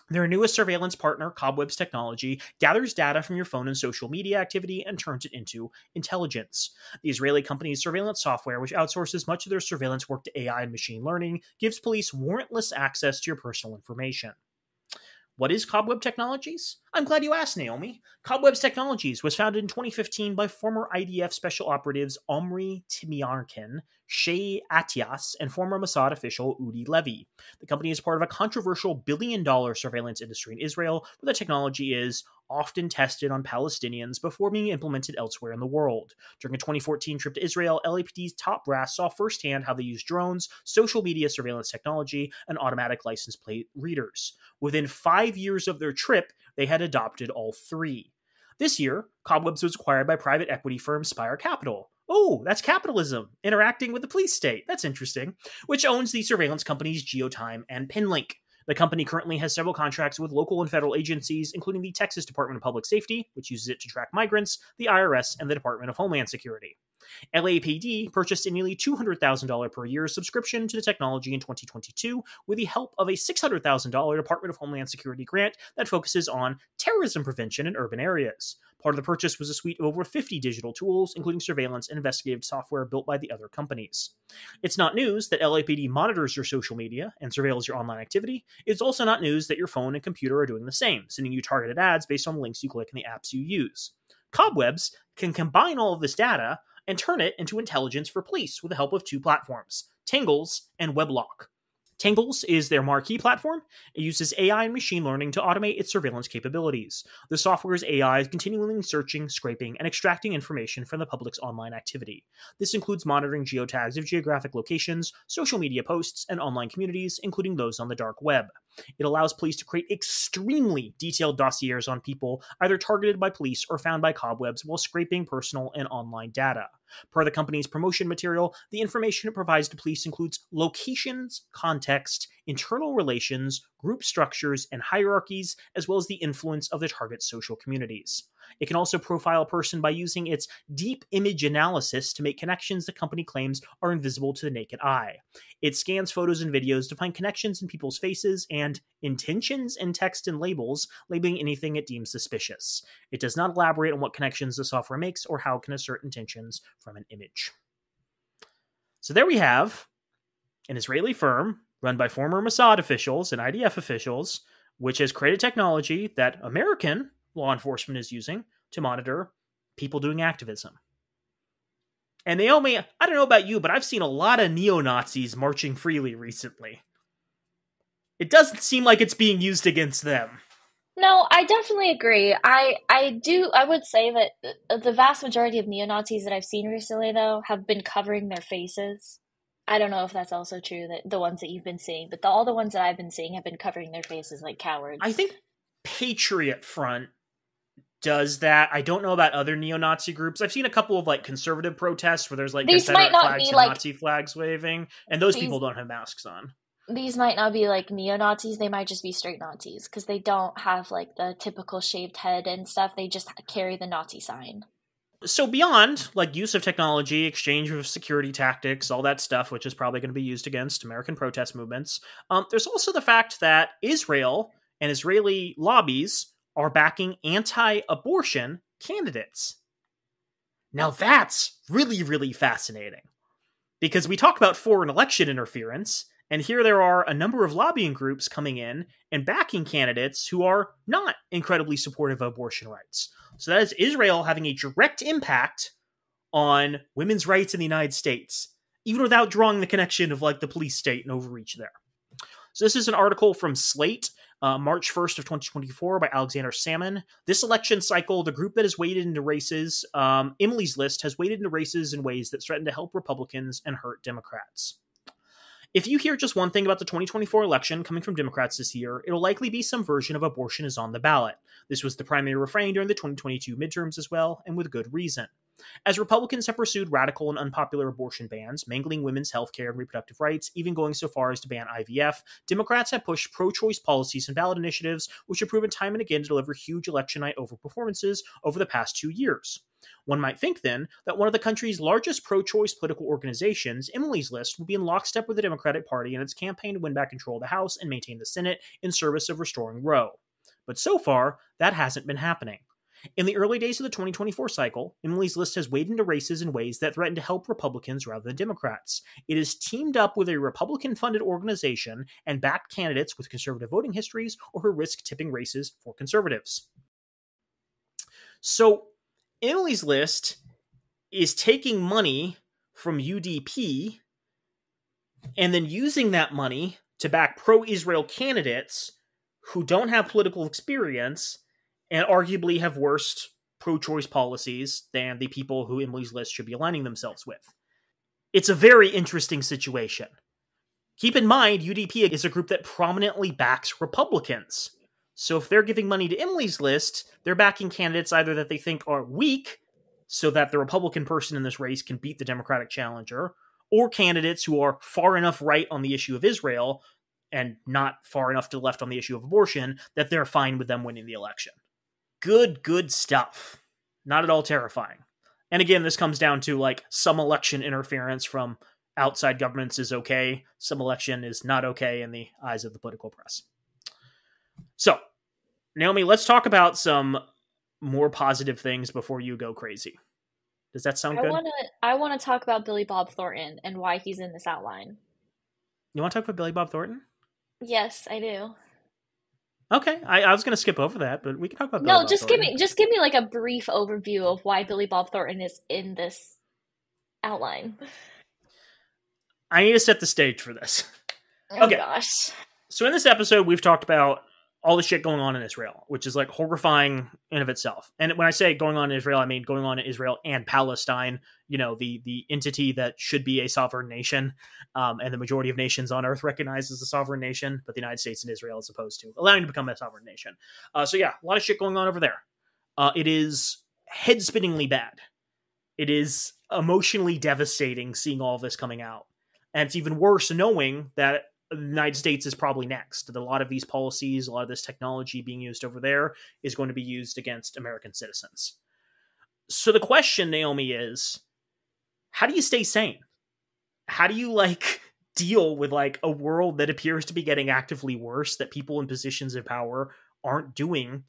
Their newest surveillance partner, Cobweb's technology, gathers data from your phone and social media activity and turns it into intelligence. The Israeli company's surveillance software, which outsources much of their surveillance work to AI and machine learning, gives police warrantless access to your personal information. What is Cobweb Technologies? I'm glad you asked, Naomi. Cobweb's Technologies was founded in 2015 by former IDF special operatives Omri Timiarkin, Shea Atias, and former Mossad official Udi Levy. The company is part of a controversial billion-dollar surveillance industry in Israel, where the technology is often tested on Palestinians before being implemented elsewhere in the world. During a 2014 trip to Israel, LAPD's top brass saw firsthand how they use drones, social media surveillance technology, and automatic license plate readers. Within 5 years of their trip, they had adopted all three. This year, Cobwebs was acquired by private equity firm Spire Capital. Oh, that's capitalism, interacting with the police state. That's interesting. Which owns the surveillance companies Geotime and Pinlink. The company currently has several contracts with local and federal agencies, including the Texas Department of Public Safety, which uses it to track migrants, the IRS, and the Department of Homeland Security. LAPD purchased a nearly $200,000 per year subscription to the technology in 2022 with the help of a $600,000 Department of Homeland Security grant that focuses on terrorism prevention in urban areas. Part of the purchase was a suite of over 50 digital tools, including surveillance and investigative software built by the other companies. It's not news that LAPD monitors your social media and surveils your online activity. It's also not news that your phone and computer are doing the same, sending you targeted ads based on links you click in the apps you use. Cobwebs can combine all of this data and turn it into intelligence for police with the help of two platforms, Tingles and Weblock. Tingles is their marquee platform. It uses AI and machine learning to automate its surveillance capabilities. The software's AI is continually searching, scraping, and extracting information from the public's online activity. This includes monitoring geotags of geographic locations, social media posts, and online communities, including those on the dark web. It allows police to create extremely detailed dossiers on people either targeted by police or found by cobwebs while scraping personal and online data. Per the company's promotion material, the information it provides to police includes locations, context, internal relations, group structures, and hierarchies, as well as the influence of the target social communities. It can also profile a person by using its deep image analysis to make connections the company claims are invisible to the naked eye. It scans photos and videos to find connections in people's faces and intentions in text and labels, labeling anything it deems suspicious. It does not elaborate on what connections the software makes or how it can assert intentions from an image. So there we have an Israeli firm run by former Mossad officials and IDF officials, which has created technology that American law enforcement is using to monitor people doing activism. And Naomi, I don't know about you, but I've seen a lot of neo-Nazis marching freely recently. It doesn't seem like it's being used against them. No, I definitely agree. I would say that the vast majority of neo-Nazis that I've seen recently, though, have been covering their faces. I don't know if that's also true, that the ones that you've been seeing, but all the ones that I've been seeing have been covering their faces like cowards. I think Patriot Front does that. I don't know about other neo-Nazi groups. I've seen a couple of like conservative protests where there's like These Confederate might not flags be and like Nazi flags waving, and those these people don't have masks on. these might not be like neo-Nazis, they might just be straight Nazis because they don't have like the typical shaved head and stuff. They just carry the Nazi sign. So beyond like use of technology, exchange of security tactics, all that stuff, which is probably going to be used against American protest movements, there's also the fact that Israel and Israeli lobbies are backing anti-abortion candidates. Now that's really, really fascinating because we talk about foreign election interference, and here there are a number of lobbying groups coming in and backing candidates who are not incredibly supportive of abortion rights. So that is Israel having a direct impact on women's rights in the United States, even without drawing the connection of like the police state and overreach there. So this is an article from Slate, March 1st of 2024 by Alexander Salmon. This election cycle, the group that has waded into races, Emily's List, has waded into races in ways that threaten to help Republicans and hurt Democrats. If you hear just one thing about the 2024 election coming from Democrats this year, it'll likely be some version of abortion is on the ballot. This was the primary refrain during the 2022 midterms as well, and with good reason. As Republicans have pursued radical and unpopular abortion bans, mangling women's health care and reproductive rights, even going so far as to ban IVF, Democrats have pushed pro-choice policies and ballot initiatives, which have proven time and again to deliver huge election night overperformances over the past 2 years. One might think, then, that one of the country's largest pro-choice political organizations, Emily's List, will be in lockstep with the Democratic Party in its campaign to win back control of the House and maintain the Senate in service of restoring Roe. But so far, that hasn't been happening. In the early days of the 2024 cycle, Emily's List has waded into races in ways that threaten to help Republicans rather than Democrats. It has teamed up with a Republican-funded organization and backed candidates with conservative voting histories or who risk tipping races for conservatives. So, Emily's List is taking money from UDP and then using that money to back pro-Israel candidates who don't have political experience and arguably have worse pro-choice policies than the people who Emily's List should be aligning themselves with. It's a very interesting situation. Keep in mind, UDP is a group that prominently backs Republicans. So if they're giving money to Emily's List, they're backing candidates either that they think are weak, so that the Republican person in this race can beat the Democratic challenger, or candidates who are far enough right on the issue of Israel and not far enough to the left on the issue of abortion that they're fine with them winning the election. Good stuff. Not at all terrifying. And again, this comes down to like some election interference from outside governments is okay. Some election is not okay in the eyes of the political press. So, Naomi, let's talk about some more positive things before you go crazy. Does that sound good? I wanna talk about Billy Bob Thornton and why he's in this outline. You want to talk about Billy Bob Thornton? Yes, I do. Okay, I was going to skip over that, but we can talk about Billy No, Bob Thornton. just give me like a brief overview of why Billy Bob Thornton is in this outline. I need to set the stage for this. Oh Okay. gosh. So in this episode, we've talked about all the shit going on in Israel, which is like horrifying in of itself. And when I say going on in Israel, I mean going on in Israel and Palestine, you know, the entity that should be a sovereign nation, and the majority of nations on earth recognize as a sovereign nation, but the United States and Israel as opposed to allowing to become a sovereign nation. So yeah, a lot of shit going on over there. It is head-spinningly bad. It is emotionally devastating seeing all this coming out. And it's even worse knowing that the United States is probably next. That a lot of these policies, a lot of this technology being used over there is going to be used against American citizens. So the question, Naomi, is how do you stay sane? How do you like deal with like a world that appears to be getting actively worse, that people in positions of power aren't doing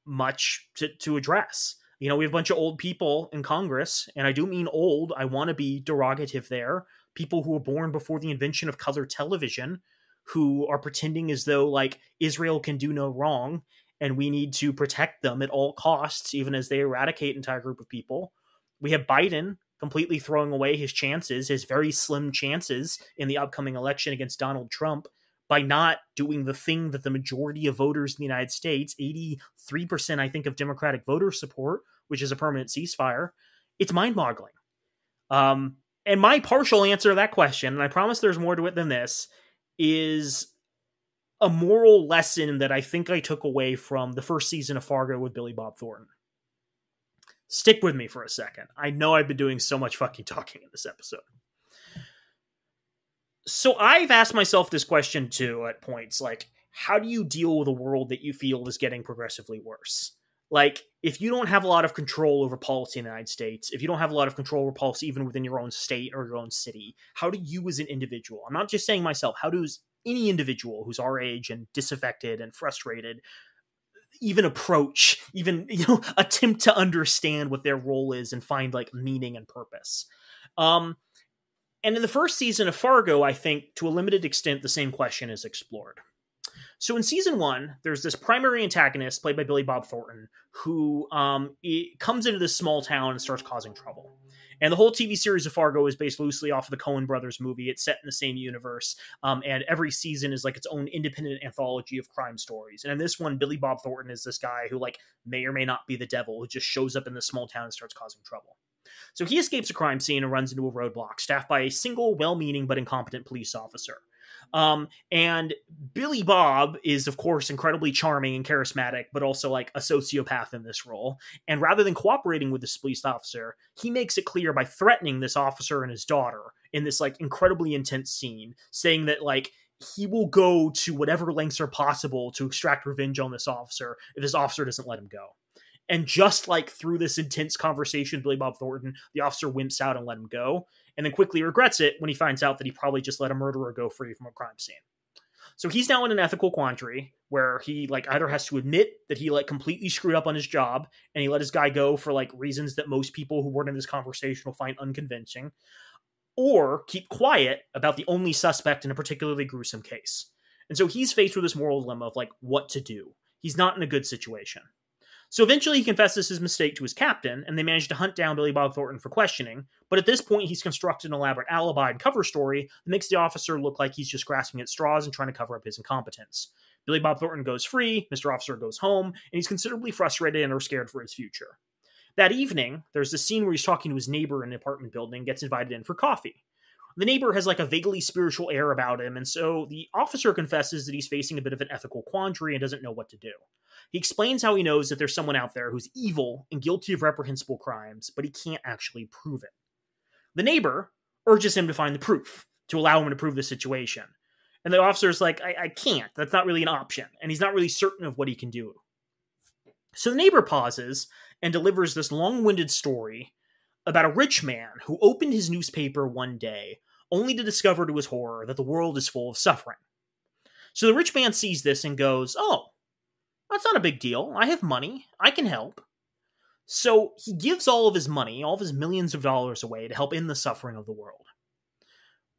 much to address? You know, we have a bunch of old people in Congress, and I do mean old. I want to be derogative there. People who were born before the invention of color television, who are pretending as though like Israel can do no wrong and we need to protect them at all costs, even as they eradicate an entire group of people. We have Biden completely throwing away his chances, his very slim chances in the upcoming election against Donald Trump by not doing the thing that the majority of voters in the United States, 83%, I think, of Democratic voter support, which is a permanent ceasefire. It's mind-boggling. And my partial answer to that question, and I promise there's more to it than this, is a moral lesson that I think I took away from the first season of Fargo with Billy Bob Thornton. Stick with me for a second. I know I've been doing so much fucking talking in this episode. So I've asked myself this question too at points, like, how do you deal with a world that you feel is getting progressively worse? Like, if you don't have a lot of control over policy in the United States, if you don't have a lot of control over policy even within your own state or your own city, how do you as an individual, I'm not just saying myself, how does any individual who's our age and disaffected and frustrated even approach, even, you know, attempt to understand what their role is and find like meaning and purpose? And in the first season of Fargo, I think to a limited extent, the same question is explored. So in season 1, there's this primary antagonist played by Billy Bob Thornton who comes into this small town and starts causing trouble. And the whole TV series of Fargo is based loosely off of the Coen brothers movie. It's set in the same universe. And every season is like its own independent anthology of crime stories. And in this one, Billy Bob Thornton is this guy who like may or may not be the devil, who just shows up in this small town and starts causing trouble. So he escapes a crime scene and runs into a roadblock staffed by a single well-meaning but incompetent police officer. And Billy Bob is, of course, incredibly charming and charismatic, but also like a sociopath in this role. And rather than cooperating with this police officer, he makes it clear by threatening this officer and his daughter in this like incredibly intense scene, saying that like he will go to whatever lengths are possible to extract revenge on this officer if this officer doesn't let him go. And just like through this intense conversation with Billy Bob Thornton, the officer wimps out and let him go, and then quickly regrets it when he finds out that he probably just let a murderer go free from a crime scene. So he's now in an ethical quandary where he like either has to admit that he like completely screwed up on his job and he let his guy go for like reasons that most people who weren't in this conversation will find unconvincing, or keep quiet about the only suspect in a particularly gruesome case. And so he's faced with this moral dilemma of like what to do. He's not in a good situation. So eventually he confesses his mistake to his captain, and they manage to hunt down Billy Bob Thornton for questioning, but at this point he's constructed an elaborate alibi and cover story that makes the officer look like he's just grasping at straws and trying to cover up his incompetence. Billy Bob Thornton goes free, Mr. Officer goes home, and he's considerably frustrated and or scared for his future. That evening, there's this scene where he's talking to his neighbor in an apartment building, gets invited in for coffee. The neighbor has like a vaguely spiritual air about him, and so the officer confesses that he's facing a bit of an ethical quandary and doesn't know what to do. He explains how he knows that there's someone out there who's evil and guilty of reprehensible crimes, but he can't actually prove it. The neighbor urges him to find the proof, to allow him to prove the situation. And the officer's like, I can't. That's not really an option. And he's not really certain of what he can do. So the neighbor pauses and delivers this long-winded story about a rich man who opened his newspaper one day only to discover to his horror that the world is full of suffering. So the rich man sees this and goes, oh, that's not a big deal. I have money. I can help. So he gives all of his money, all of his millions of dollars away to help end the suffering of the world.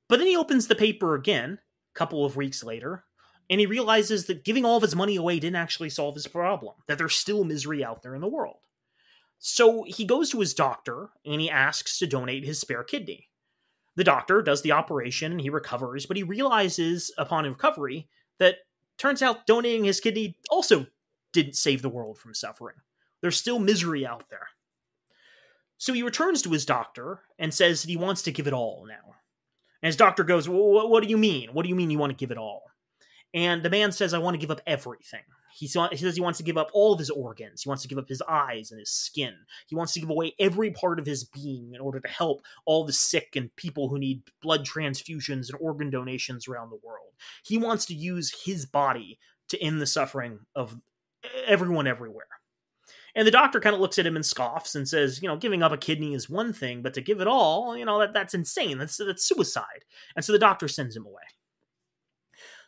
But then he opens the paper again, a couple of weeks later, and he realizes that giving all of his money away didn't actually solve his problem, that there's still misery out there in the world. So he goes to his doctor, and he asks to donate his spare kidney. The doctor does the operation, and he recovers, but he realizes upon recovery that turns out donating his kidney also didn't save the world from suffering. There's still misery out there. So he returns to his doctor and says that he wants to give it all now. And his doctor goes, well, what do you mean? What do you mean you want to give it all? And the man says, I want to give up everything. He says he wants to give up all of his organs. He wants to give up his eyes and his skin. He wants to give away every part of his being in order to help all the sick and people who need blood transfusions and organ donations around the world. He wants to use his body to end the suffering of everyone everywhere. And the doctor kind of looks at him and scoffs and says, giving up a kidney is one thing, but to give it all, that's insane. That's suicide. And so the doctor sends him away.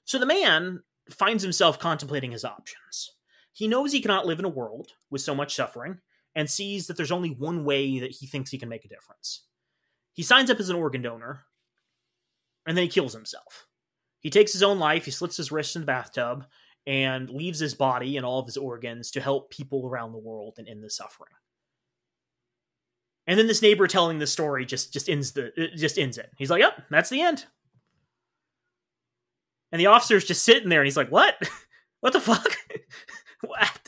So the man finds himself contemplating his options. He knows he cannot live in a world with so much suffering and sees that there's only one way that he thinks he can make a difference. He signs up as an organ donor, and then he kills himself. He takes his own life, he slits his wrists in the bathtub, and leaves his body and all of his organs to help people around the world and end the suffering. And then this neighbor telling the story just ends it. He's like, yep, that's the end. And the officer's just sitting there, and he's like, what? What the fuck?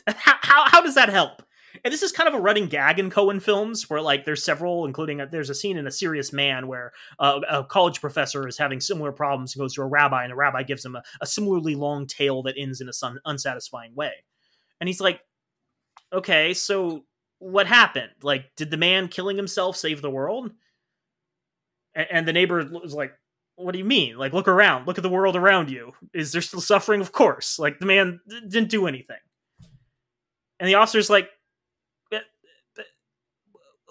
How does that help? And this is kind of a running gag in Coen films, where there's several, including there's a scene in A Serious Man where a college professor is having similar problems and goes to a rabbi, and the rabbi gives him a similarly long tale that ends in a unsatisfying way. And he's like, okay, so what happened? Did the man killing himself save the world? And the neighbor was like, what do you mean? Look around. Look at the world around you. Is there still suffering? Of course. The man didn't do anything. And the officer's like,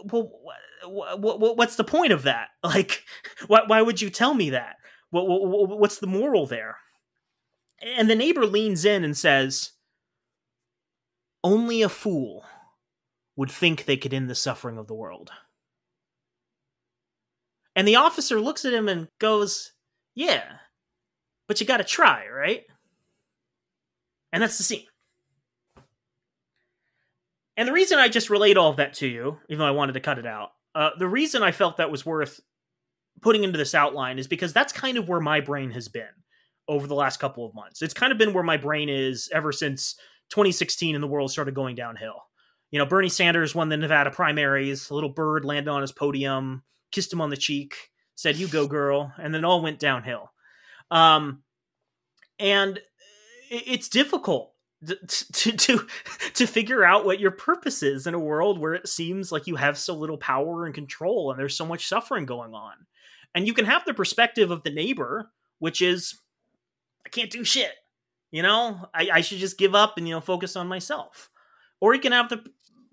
well, what's the point of that? Why would you tell me that? What's the moral there? And the neighbor leans in and says, only a fool would think they could end the suffering of the world. And the officer looks at him and goes, yeah, but you gotta try, right? And that's the scene. And the reason I just relayed all of that to you, even though I wanted to cut it out, the reason I felt that was worth putting into this outline is because that's kind of where my brain has been over the last couple of months. It's kind of been where my brain is ever since 2016 and the world started going downhill. Bernie Sanders won the Nevada primaries, a little bird landed on his podium, kissed him on the cheek, said, you go, girl, and then all went downhill. And it's difficult to figure out what your purpose is in a world where it seems like you have so little power and control and there's so much suffering going on. And you can have the perspective of the neighbor, which is, I can't do shit. I should just give up and, focus on myself. Or you can have the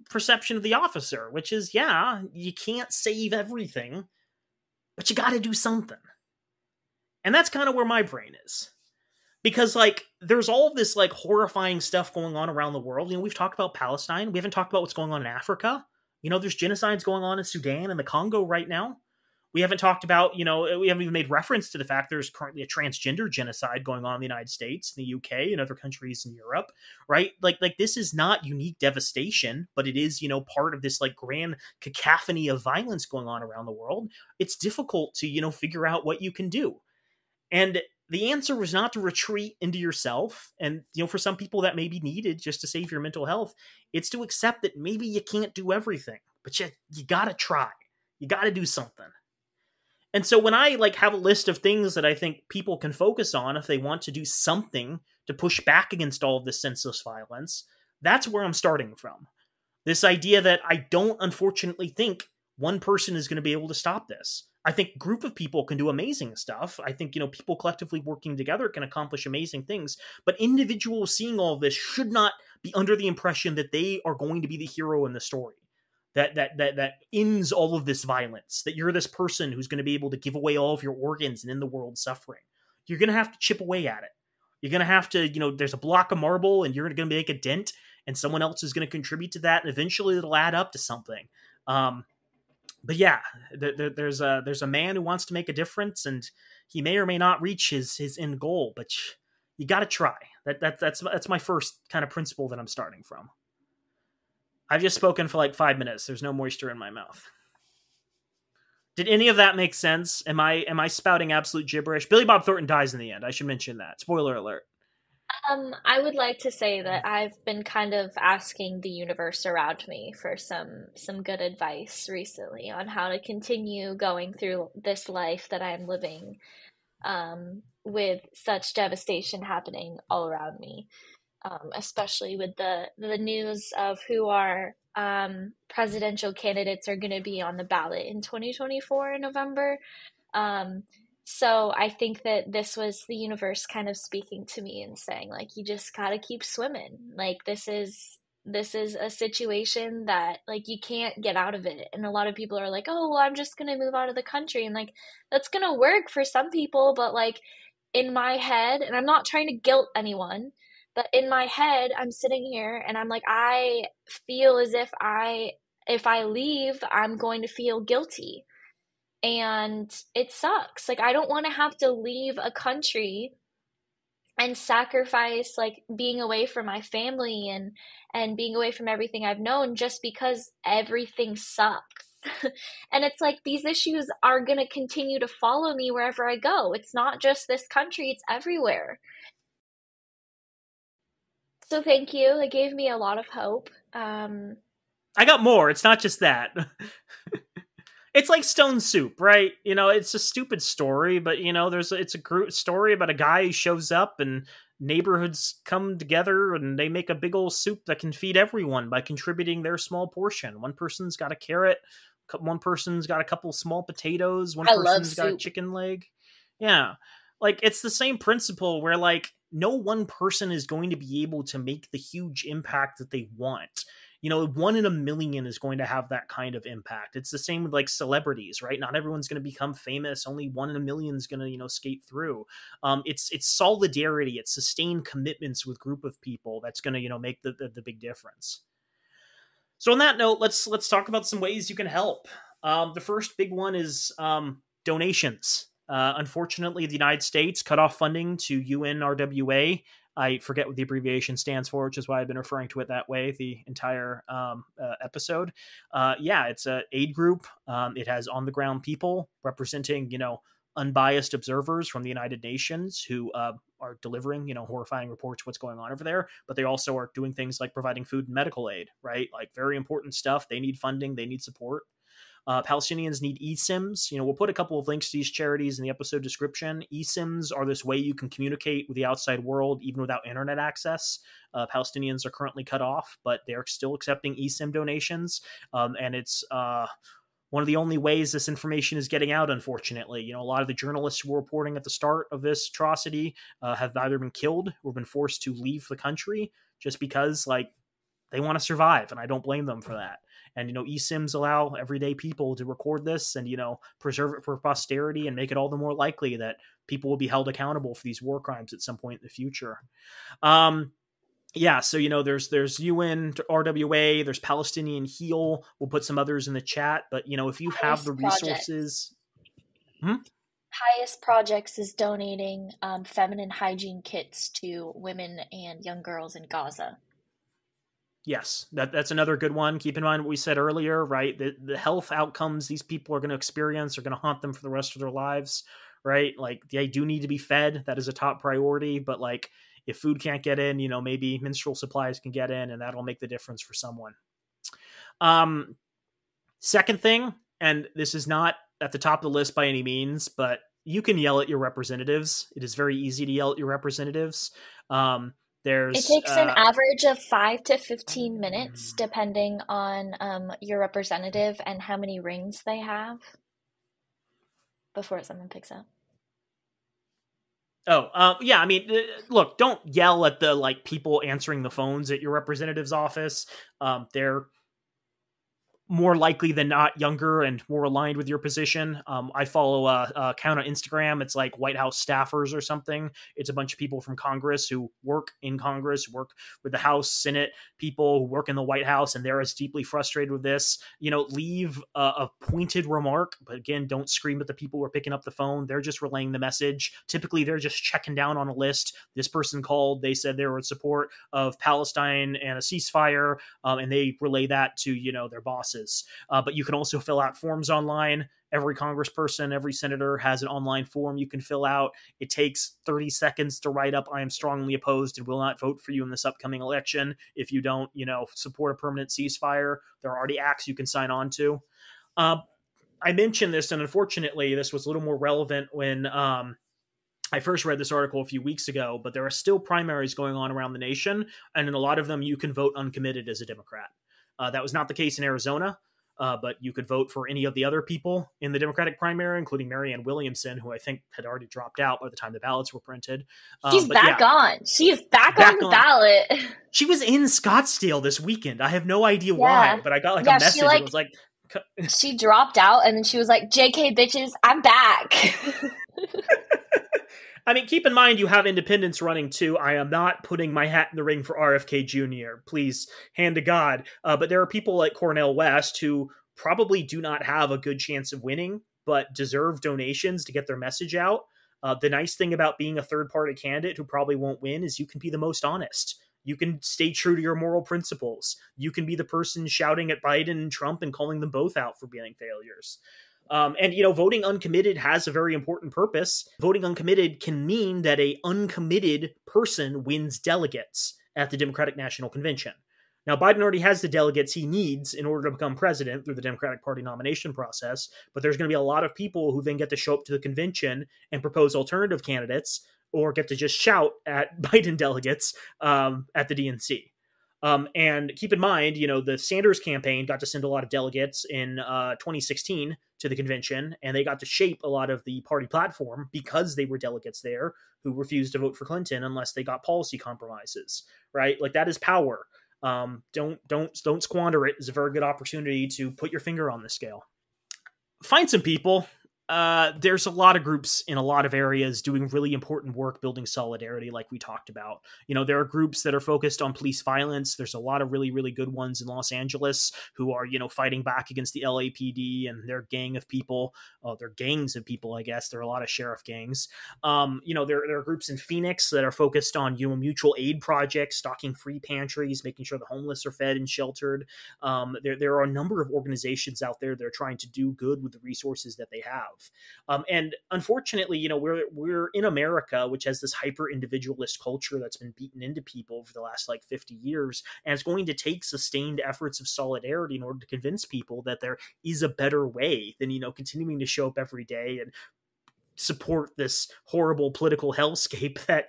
perception of the officer, which is, yeah, you can't save everything, but you got to do something. And that's kind of where my brain is. Because, there's all this, horrifying stuff going on around the world. We've talked about Palestine. We haven't talked about what's going on in Africa. There's genocides going on in Sudan and the Congo right now. We haven't talked about, we haven't even made reference to the fact there's currently a transgender genocide going on in the United States, in the UK, and other countries in Europe, right? This is not unique devastation, but it is, part of this, grand cacophony of violence going on around the world. It's difficult to, figure out what you can do. And the answer was not to retreat into yourself. And, for some people that may be needed just to save your mental health. It's to accept that maybe you can't do everything, but you got to try. You got to do something. And so when I have a list of things that I think people can focus on if they want to do something to push back against all of this senseless violence, that's where I'm starting from. This idea that I don't unfortunately think one person is going to be able to stop this. I think group of people can do amazing stuff. I think, people collectively working together can accomplish amazing things, but individuals seeing all this should not be under the impression that they are going to be the hero in the story. That ends all of this violence, that you're this person who's going to be able to give away all of your organs and end the world suffering. You're going to have to chip away at it. You're going to have to, there's a block of marble and you're going to make a dent, and someone else is going to contribute to that, and eventually it'll add up to something. But yeah, there's a man who wants to make a difference, and he may or may not reach his end goal, but you got to try. That's my first kind of principle that I'm starting from. I've just spoken for like 5 minutes. There's no moisture in my mouth. Did any of that make sense? Am I spouting absolute gibberish? Billy Bob Thornton dies in the end. I should mention that. Spoiler alert. I would like to say that I've been kind of asking the universe around me for some good advice recently on how to continue going through this life that I'm living, with such devastation happening all around me, especially with the news of who our presidential candidates are going to be on the ballot in 2024 in November. Um, so I think that this was the universe kind of speaking to me and saying, like, you just gotta keep swimming. Like, this is a situation that, like, you can't get out of it. And a lot of people are like, oh, well, I'm just gonna move out of the country. And like, that's gonna work for some people, but like in my head, and I'm not trying to guilt anyone, but in my head, I'm sitting here and I'm like, I feel as if I leave, I'm going to feel guilty. And it sucks. Like, I don't want to have to leave a country and sacrifice like being away from my family and being away from everything I've known just because everything sucks. And it's like these issues are going to continue to follow me wherever I go. It's not just this country, it's everywhere. So thank you. It gave me a lot of hope. I got more. It's not just that. It's like Stone Soup, right? It's a stupid story, but it's a story about a guy who shows up and neighborhoods come together and they make a big old soup that can feed everyone by contributing their small portion. One person's got a carrot, one person's got a couple small potatoes, one I love person's got a soup. chicken leg. Yeah. Like, it's the same principle where, like, no one person is going to be able to make the huge impact that they want. 1 in a million is going to have that kind of impact. It's the same with like celebrities, right? Not everyone's going to become famous. Only 1 in a million is going to, skate through. It's solidarity. It's sustained commitments with group of people that's going to, make the big difference. So on that note, let's talk about some ways you can help. The first big one is donations. Unfortunately, the United States cut off funding to UNRWA. I forget what the abbreviation stands for, which is why I've been referring to it that way the entire episode. Yeah, it's an aid group. It has on-the-ground people representing, unbiased observers from the United Nations who are delivering, horrifying reports of what's going on over there. But they also are doing things like providing food and medical aid, right? Like, very important stuff. They need funding. They need support. Palestinians need eSIMs. We'll put a couple of links to these charities in the episode description. eSIMs are this way you can communicate with the outside world even without internet access. Palestinians are currently cut off, but they're still accepting eSIM donations. And it's one of the only ways this information is getting out, unfortunately. A lot of the journalists who were reporting at the start of this atrocity have either been killed or been forced to leave the country just because, like, they want to survive, and I don't blame them for that. And, eSIMs allow everyday people to record this and, preserve it for posterity and make it all the more likely that people will be held accountable for these war crimes at some point in the future. Yeah, so, there's UN, RWA, there's Palestinian Heal. We'll put some others in the chat, but, if you have the resources... Highest Projects is donating feminine hygiene kits to women and young girls in Gaza. Yes, that's another good one. Keep in mind what we said earlier, right? The health outcomes these people are going to experience are going to haunt them for the rest of their lives, right? Like, they do need to be fed. That is a top priority. But, like, if food can't get in, maybe menstrual supplies can get in, and that'll make the difference for someone. Second thing, and this is not at the top of the list by any means, but you can yell at your representatives. It is very easy to yell at your representatives. It takes an average of 5 to 15 minutes, depending on your representative and how many rings they have. before someone picks up. Oh, yeah. I mean, look, don't yell at the like people answering the phones at your representative's office. They're more likely than not younger and more aligned with your position. I follow a account on Instagram. It's like White House staffers or something. It's a bunch of people from Congress who work in Congress, work with the House, Senate, people who work in the White House, and they're as deeply frustrated with this. Leave a pointed remark, but again, don't scream at the people who are picking up the phone. They're just relaying the message. Typically, they're just checking down on a list. This person called. They said they were in support of Palestine and a ceasefire, and they relay that to, their bosses. But you can also fill out forms online. Every congressperson, every senator has an online form you can fill out. It takes 30 seconds to write up, I am strongly opposed and will not vote for you in this upcoming election if you don't, support a permanent ceasefire. There are already acts you can sign on to. I mentioned this, and unfortunately, this was a little more relevant when I first read this article a few weeks ago, but there are still primaries going on around the nation, and in a lot of them, you can vote uncommitted as a Democrat. That was not the case in Arizona, but you could vote for any of the other people in the Democratic primary, including Marianne Williamson, who I think had already dropped out by the time the ballots were printed. She's back on. She is back on the ballot. She was in Scottsdale this weekend. I have no idea why, but I got a message. It was like... She dropped out, and then she was like, JK, bitches, I'm back. I mean, keep in mind you have independents running too. I am not putting my hat in the ring for RFK Jr. Please, hand to God. But there are people like Cornel West who probably do not have a good chance of winning, but deserve donations to get their message out. The nice thing about being a third-party candidate who probably won't win is you can be the most honest. You can stay true to your moral principles. You can be the person shouting at Biden and Trump and calling them both out for being failures. Voting uncommitted has a very important purpose. Voting uncommitted can mean that a uncommitted person wins delegates at the Democratic National Convention. Now, Biden already has the delegates he needs in order to become president through the Democratic Party nomination process, but there's going to be a lot of people who then get to show up to the convention and propose alternative candidates or get to just shout at Biden delegates at the DNC. And keep in mind, the Sanders campaign got to send a lot of delegates in 2016 to the convention, and they got to shape a lot of the party platform because they were delegates there who refused to vote for Clinton unless they got policy compromises, right? Like, that is power. Don't squander it. It's a very good opportunity to put your finger on the scale. Find some people. There's a lot of groups in a lot of areas doing really important work building solidarity like we talked about. There are groups that are focused on police violence. There's a lot of really, really good ones in Los Angeles who are, fighting back against the LAPD and their gang of people. They're gangs of people, I guess. There are a lot of sheriff gangs. There are groups in Phoenix that are focused on, mutual aid projects, stocking free pantries, making sure the homeless are fed and sheltered. There are a number of organizations out there that are trying to do good with the resources that they have. And unfortunately, we're in America, which has this hyper individualist culture that's been beaten into people for the last 50 years. And it's going to take sustained efforts of solidarity in order to convince people that there is a better way than, continuing to show up every day and support this horrible political hellscape that,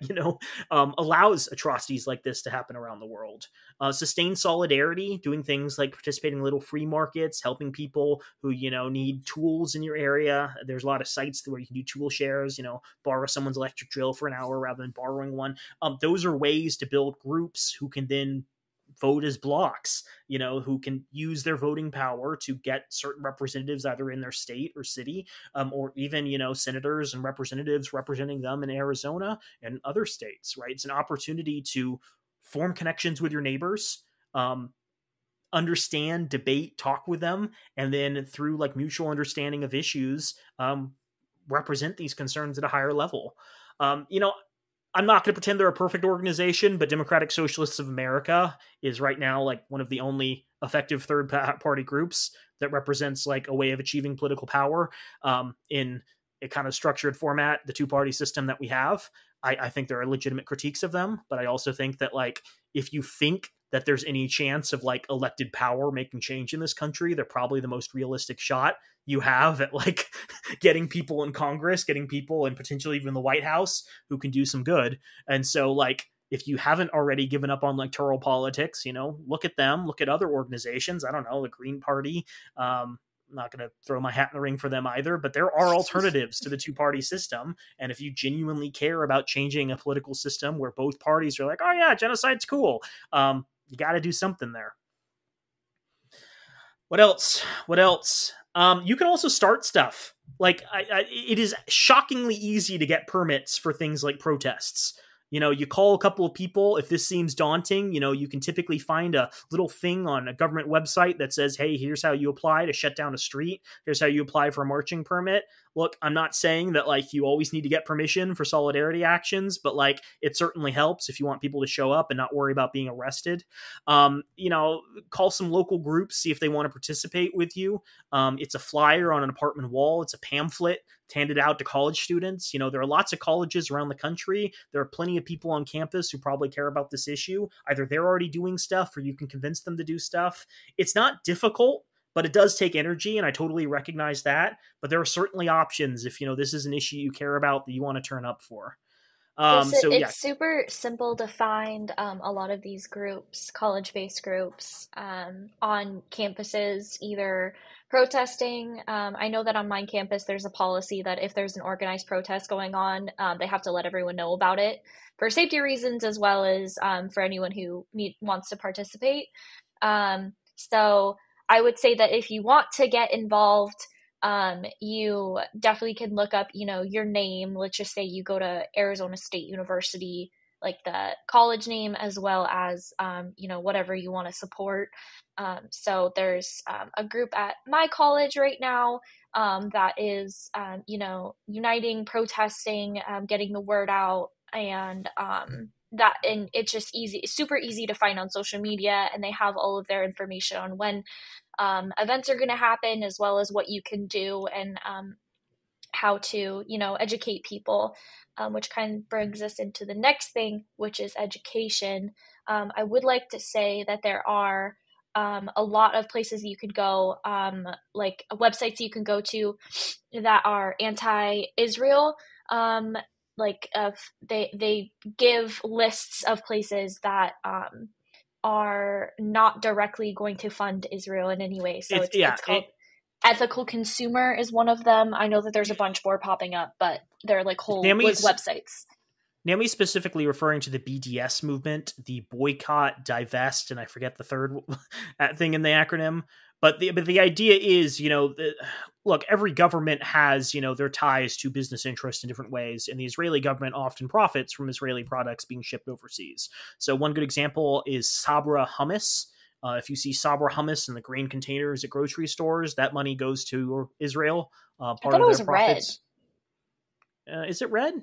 allows atrocities like this to happen around the world. Sustained solidarity, doing things like participating in little free markets, helping people who, need tools in your area. There's a lot of sites where you can do tool shares, borrow someone's electric drill for an hour rather than borrowing one. Those are ways to build groups who can then vote as blocks, who can use their voting power to get certain representatives either in their state or city, or even, senators and representatives representing them in Arizona and other states, right? It's an opportunity to form connections with your neighbors, understand, debate, talk with them, and then through mutual understanding of issues, represent these concerns at a higher level. I'm not going to pretend they're a perfect organization, but Democratic Socialists of America is right now one of the only effective third party groups that represents a way of achieving political power in a kind of structured format, the two-party system that we have. I think there are legitimate critiques of them, but I also think that if you think that there's any chance of elected power making change in this country, they're probably the most realistic shot you have at getting people in Congress, getting people and potentially even the White House who can do some good. And so if you haven't already given up on electoral politics, look at them, look at other organizations. I don't know, the Green Party, not going to throw my hat in the ring for them either, but there are alternatives to the two-party system. And if you genuinely care about changing a political system where both parties are like, oh yeah, genocide's cool, you got to do something there. What else? You can also start stuff. Like, it is shockingly easy to get permits for things like protests. You call a couple of people. If this seems daunting, you can typically find a little thing on a government website that says, hey, here's how you apply to shut down a street. Here's how you apply for a marching permit. Look, I'm not saying that like you always need to get permission for solidarity actions, but like it certainly helps if you want people to show up and not worry about being arrested. Call some local groups, see if they want to participate with you. It's a flyer on an apartment wall. It's a pamphlet handed out to college students. There are lots of colleges around the country. There are plenty of people on campus who probably care about this issue. Either they're already doing stuff or you can convince them to do stuff. It's not difficult, but it does take energy, and I totally recognize that. But there are certainly options if, this is an issue you care about that you want to turn up for. It's super simple to find a lot of these groups, college-based groups, on campuses, either protesting. I know that on my campus, there's a policy that if there's an organized protest going on, they have to let everyone know about it for safety reasons, as well as for anyone who wants to participate. So I would say that if you want to get involved, you definitely can look up, your name. Let's just say you go to Arizona State University, like the college name, as well as, whatever you want to support. So there's a group at my college right now that is, uniting, protesting, getting the word out, and it's just easy, super easy to find on social media, and they have all of their information on when events are going to happen, as well as what you can do, and how to, educate people, which kind of brings us into the next thing, which is education. I would like to say that there are a lot of places you could go, like websites you can go to that are anti-Israel. They give lists of places that are not directly going to fund Israel in any way. So it's called Ethical Consumer is one of them. I know that there's a bunch more popping up, but they're like whole websites. Naomi specifically referring to the BDS movement, the boycott, divest, and I forget the third thing in the acronym. But the idea is, look, every government has, their ties to business interests in different ways. And the Israeli government often profits from Israeli products being shipped overseas. So one good example is Sabra hummus. If you see Sabra hummus in the grain containers at grocery stores, that money goes to Israel. Part I thought of their profits. Red. Is it red?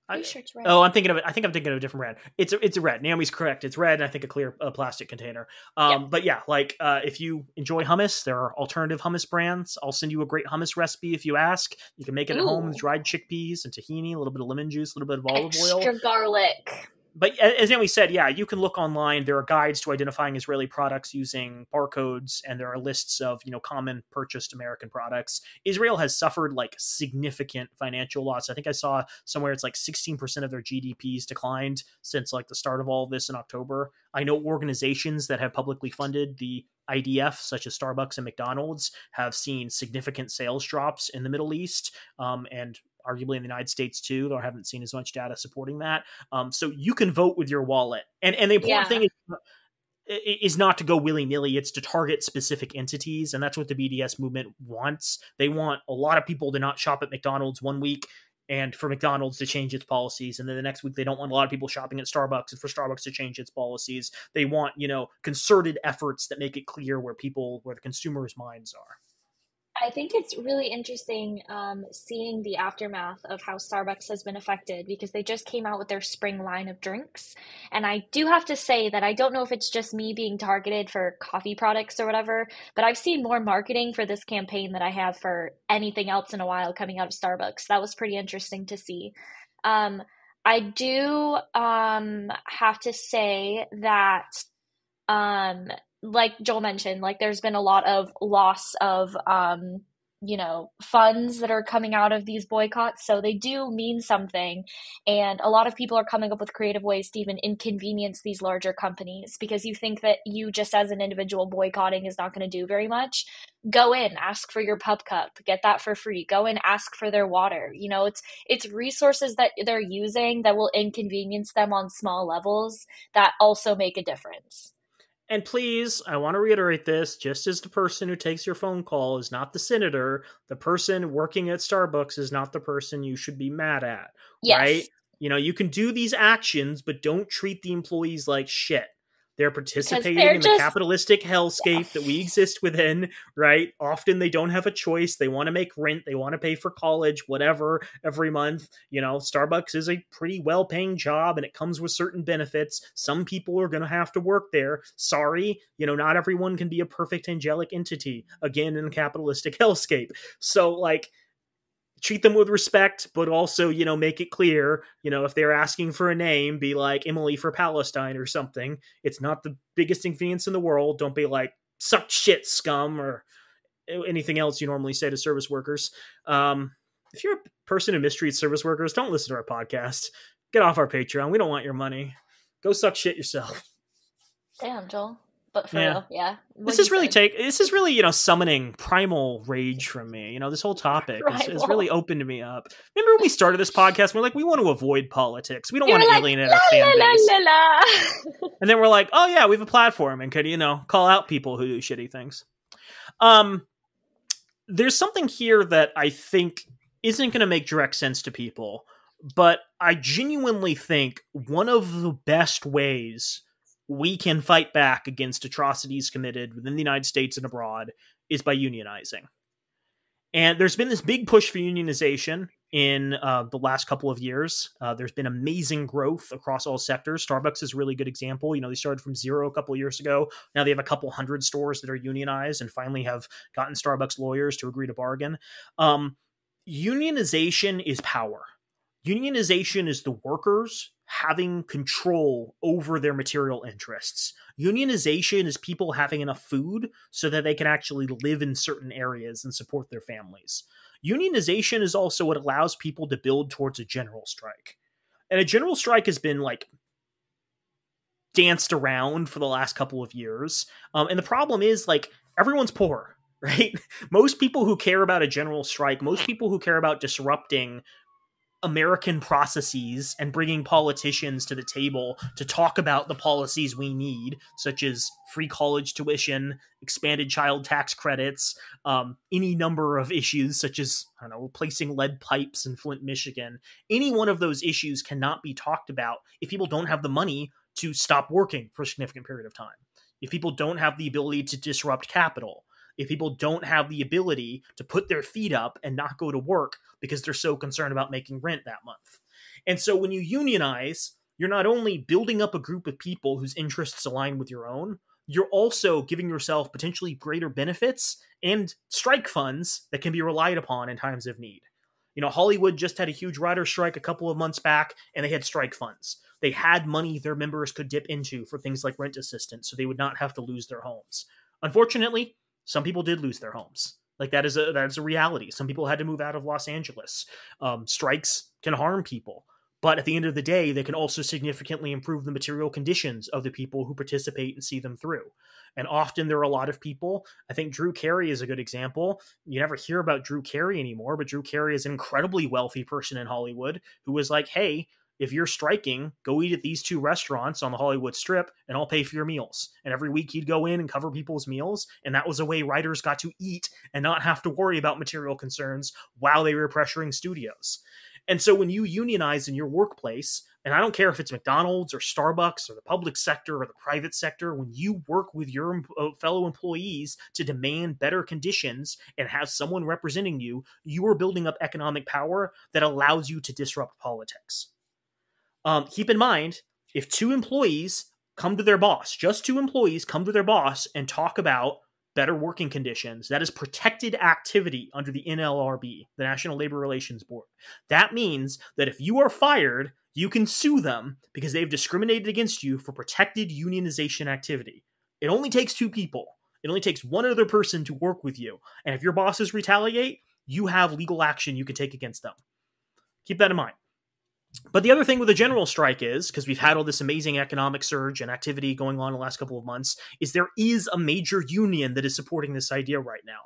Pretty sure it's red. Oh, I think I'm thinking of a different red. It's a red. Naomi's correct. It's red, and I think a clear plastic container. But yeah, if you enjoy hummus, there are alternative hummus brands. I'll send you a great hummus recipe if you ask. You can make it at home with dried chickpeas and tahini, a little bit of lemon juice, a little bit of olive oil. Extra garlic. But as Naomi said, yeah, you can look online. There are guides to identifying Israeli products using barcodes, and there are lists of, common purchased American products. Israel has suffered significant financial loss. I think I saw somewhere it's 16% of their GDPs declined since the start of all of this in October. I know organizations that have publicly funded the IDF, such as Starbucks and McDonald's, have seen significant sales drops in the Middle East, and arguably in the United States too, though I haven't seen as much data supporting that. So you can vote with your wallet. And the important thing is not to go willy-nilly. It's to target specific entities. And that's what the BDS movement wants. They want a lot of people to not shop at McDonald's one week and for McDonald's to change its policies. And then the next week, they don't want a lot of people shopping at Starbucks and for Starbucks to change its policies. They want, concerted efforts that make it clear where the consumers' minds are. I think it's really interesting seeing the aftermath of how Starbucks has been affected, because they just came out with their spring line of drinks. And I do have to say that I don't know if it's just me being targeted for coffee products or whatever, but I've seen more marketing for this campaign than I have for anything else in a while coming out of Starbucks. That was pretty interesting to see. I do have to say that like Joel mentioned, there's been a lot of loss of funds that are coming out of these boycotts. So they do mean something. And a lot of people are coming up with creative ways to even inconvenience these larger companies, because you think that you just as an individual boycotting is not going to do very much. Go in, ask for your pup cup, get that for free. Go in, ask for their water. It's resources that they're using that will inconvenience them on small levels that also make a difference. And please, I want to reiterate this, just as the person who takes your phone call is not the senator, the person working at Starbucks is not the person you should be mad at, right? Yes, You can do these actions, but don't treat the employees like shit. They're because participating they're in the just, capitalistic hellscape that we yes. exist within, right? Often they don't have a choice. They want to make rent. They want to pay for college, whatever, every month. Starbucks is a pretty well-paying job and it comes with certain benefits. Some people are going to have to work there. Sorry, not everyone can be a perfect angelic entity, again, in a capitalistic hellscape. So, treat them with respect, but also, make it clear, if they're asking for a name, be like Emily for Palestine or something. It's not the biggest inconvenience in the world. Don't be like, suck shit, scum, or anything else you normally say to service workers. If you're a person who mistreats service workers, don't listen to our podcast. Get off our Patreon. We don't want your money. Go suck shit yourself. Damn, Joel. But for Yeah. real, yeah. This is really summoning primal rage from me. This whole topic is really opened me up. Remember when we started this podcast, we're like, we want to avoid politics. We don't want to alienate our fan base. La, la. And then we're like, oh yeah, we have a platform and could, call out people who do shitty things. There's something here that I think isn't going to make direct sense to people, but I genuinely think one of the best ways we can fight back against atrocities committed within the United States and abroad is by unionizing. And there's been this big push for unionization in the last couple of years. There's been amazing growth across all sectors. Starbucks is a really good example. They started from zero a couple of years ago. Now they have a couple hundred stores that are unionized and finally have gotten Starbucks lawyers to agree to bargain. Unionization is power. Unionization is the workers having control over their material interests. Unionization is people having enough food so that they can actually live in certain areas and support their families. Unionization is also what allows people to build towards a general strike. And a general strike has been danced around for the last couple of years. And the problem is everyone's poor, right? Most people who care about a general strike, most people who care about disrupting American processes and bringing politicians to the table to talk about the policies we need, such as free college tuition, expanded child tax credits, any number of issues such as, replacing lead pipes in Flint, Michigan. Any one of those issues cannot be talked about if people don't have the money to stop working for a significant period of time. If people don't have the ability to disrupt capital, if people don't have the ability to put their feet up and not go to work because they're so concerned about making rent that month. And so when you unionize, you're not only building up a group of people whose interests align with your own, you're also giving yourself potentially greater benefits and strike funds that can be relied upon in times of need. Hollywood just had a huge writer's strike a couple of months back, and they had strike funds. They had money their members could dip into for things like rent assistance, so they would not have to lose their homes. Unfortunately, some people did lose their homes. That is a reality. Some people had to move out of Los Angeles. Strikes can harm people. But at the end of the day, they can also significantly improve the material conditions of the people who participate and see them through. And often there are a lot of people. I think Drew Carey is a good example. You never hear about Drew Carey anymore, but Drew Carey is an incredibly wealthy person in Hollywood who was like, hey, if you're striking, go eat at these two restaurants on the Hollywood Strip and I'll pay for your meals. And every week he'd go in and cover people's meals. And that was a way writers got to eat and not have to worry about material concerns while they were pressuring studios. And so when you unionize in your workplace, and I don't care if it's McDonald's or Starbucks or the public sector or the private sector, when you work with your fellow employees to demand better conditions and have someone representing you, you are building up economic power that allows you to disrupt politics. Keep in mind, if two employees come to their boss, just two employees come to their boss and talk about better working conditions, that is protected activity under the NLRB, the National Labor Relations Board. That means that if you are fired, you can sue them because they've discriminated against you for protected unionization activity. It only takes two people. It only takes one other person to work with you. And if your bosses retaliate, you have legal action you can take against them. Keep that in mind. But the other thing with the general strike is, because we've had all this amazing economic surge and activity going on in the last couple of months, is there is a major union that is supporting this idea right now.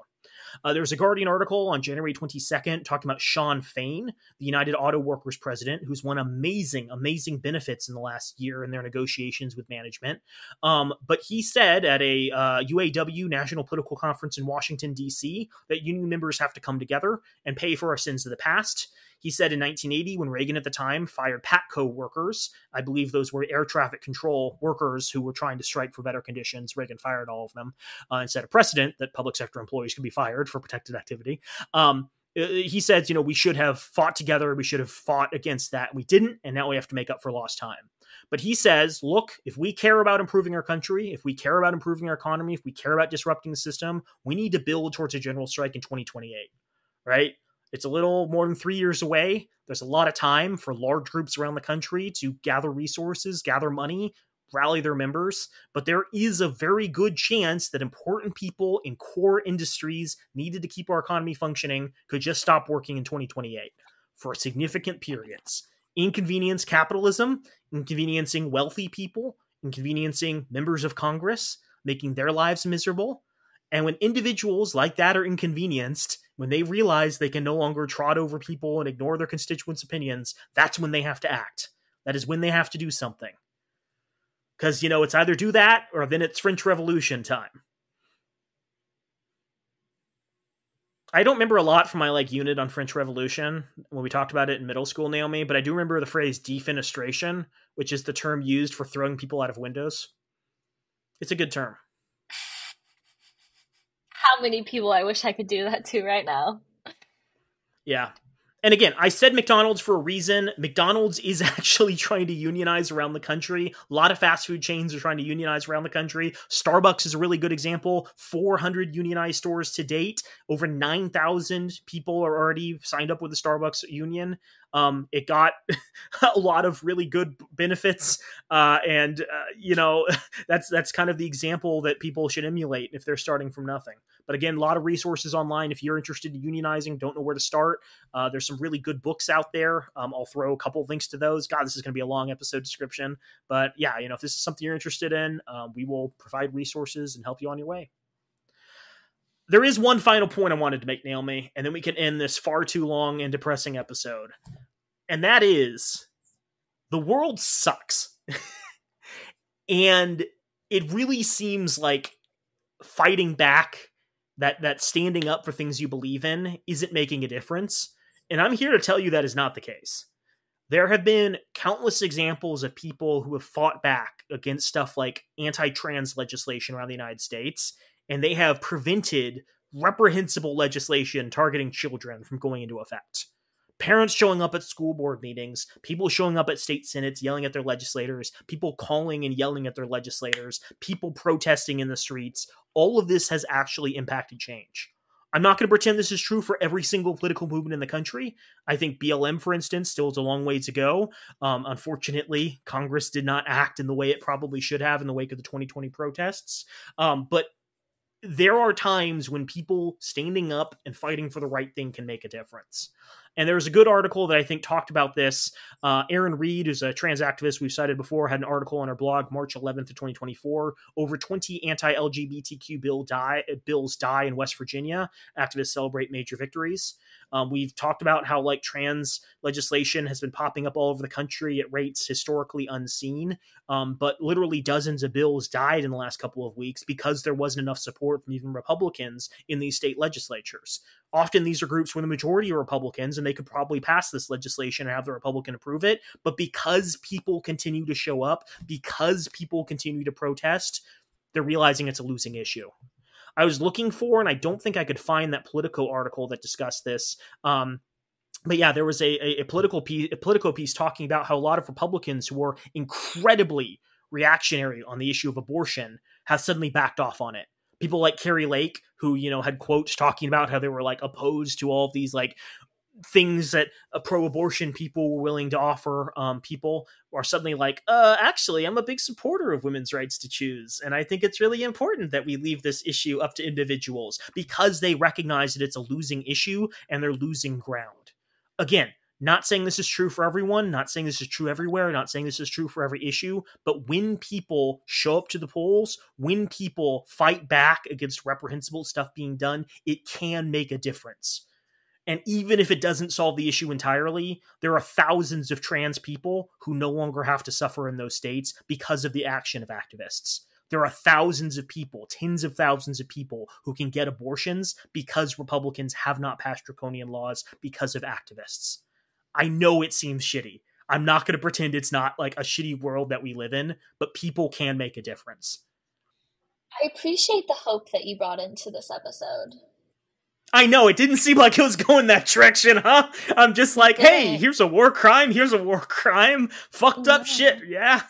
There was a Guardian article on January 22nd talking about Sean Fain, the United Auto Workers president, who's won amazing benefits in the last year in their negotiations with management. But he said at a UAW National Political Conference in Washington, D.C., that union members have to come together and pay for our sins of the past. He said in 1980, when Reagan at the time fired PATCO workers, I believe those were air traffic control workers who were trying to strike for better conditions. Reagan fired all of them and set a precedent that public sector employees could be fired for protected activity. He says, we should have fought together. We should have fought against that. We didn't, and now we have to make up for lost time. But he says, look, if we care about improving our country, if we care about improving our economy, if we care about disrupting the system, we need to build towards a general strike in 2028, right? It's a little more than 3 years away. There's a lot of time for large groups around the country to gather resources, gather money, rally their members. But there is a very good chance that important people in core industries needed to keep our economy functioning could just stop working in 2028 for significant periods. Inconvenience capitalism, inconveniencing wealthy people, inconveniencing members of Congress, making their lives miserable. And when individuals like that are inconvenienced, when they realize they can no longer trot over people and ignore their constituents' opinions, that's when they have to act. That is when they have to do something. Because, it's either do that or then it's French Revolution time. I don't remember a lot from my unit on French Revolution when we talked about it in middle school, Naomi, but I do remember the phrase defenestration, which is the term used for throwing people out of windows. It's a good term. How many people I wish I could do that to right now? Yeah. And again, I said McDonald's for a reason. McDonald's is actually trying to unionize around the country. A lot of fast food chains are trying to unionize around the country. Starbucks is a really good example. 400 unionized stores to date. Over 9,000 people are already signed up with the Starbucks union. It got a lot of really good benefits. That's kind of the example that people should emulate if they're starting from nothing. But again, a lot of resources online. If you're interested in unionizing, don't know where to start. There's some really good books out there. I'll throw a couple of links to those. God, this is going to be a long episode description. But yeah, if this is something you're interested in, we will provide resources and help you on your way. There is one final point I wanted to make, Naomi, and then we can end this far too long and depressing episode. And that is, the world sucks. And it really seems like fighting back, that standing up for things you believe in, isn't making a difference. And I'm here to tell you that is not the case. There have been countless examples of people who have fought back against stuff like anti-trans legislation around the United States, and they have prevented reprehensible legislation targeting children from going into effect. Parents showing up at school board meetings, people showing up at state senates yelling at their legislators, people calling and yelling at their legislators, people protesting in the streets. All of this has actually impacted change. I'm not going to pretend this is true for every single political movement in the country. I think BLM, for instance, still has a long way to go. Unfortunately, Congress did not act in the way it probably should have in the wake of the 2020 protests. But there are times when people standing up and fighting for the right thing can make a difference. And there was a good article that I think talked about this. Aaron Reed, who's a trans activist we've cited before, had an article on our blog March 11th of 2024. Over 20 anti-LGBTQ bills die in West Virginia. Activists celebrate major victories. We've talked about how trans legislation has been popping up all over the country at rates historically unseen. But literally dozens of bills died in the last couple of weeks because there wasn't enough support from even Republicans in these state legislatures. Often these are groups where the majority are Republicans and they could probably pass this legislation and have the Republican approve it. But because people continue to show up, because people continue to protest, they're realizing it's a losing issue. I was looking for, and I don't think I could find that Politico article that discussed this. But yeah, there was a Politico piece talking about how a lot of Republicans who were incredibly reactionary on the issue of abortion have suddenly backed off on it. People like Carrie Lake, who, had quotes talking about how they were opposed to all of these things that pro-abortion people were willing to offer people are suddenly like, actually, I'm a big supporter of women's rights to choose. And I think it's really important that we leave this issue up to individuals because they recognize that it's a losing issue and they're losing ground. Again, not saying this is true for everyone, not saying this is true everywhere, not saying this is true for every issue, but when people show up to the polls, when people fight back against reprehensible stuff being done, it can make a difference. And even if it doesn't solve the issue entirely, there are thousands of trans people who no longer have to suffer in those states because of the action of activists. There are thousands of people, tens of thousands of people who can get abortions because Republicans have not passed draconian laws because of activists. I know it seems shitty. I'm not going to pretend it's not like a shitty world that we live in, but people can make a difference. I appreciate the hope that you brought into this episode. I know, it didn't seem like it was going that direction, huh? I'm just like, hey, here's a war crime, fucked up shit, yeah.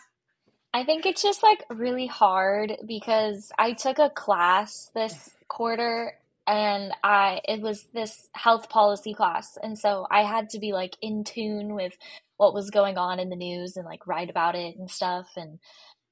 I think it's just like really hard because I took a class this quarter and it was this health policy class, and so I had to be like in tune with what was going on in the news and like write about it and stuff. And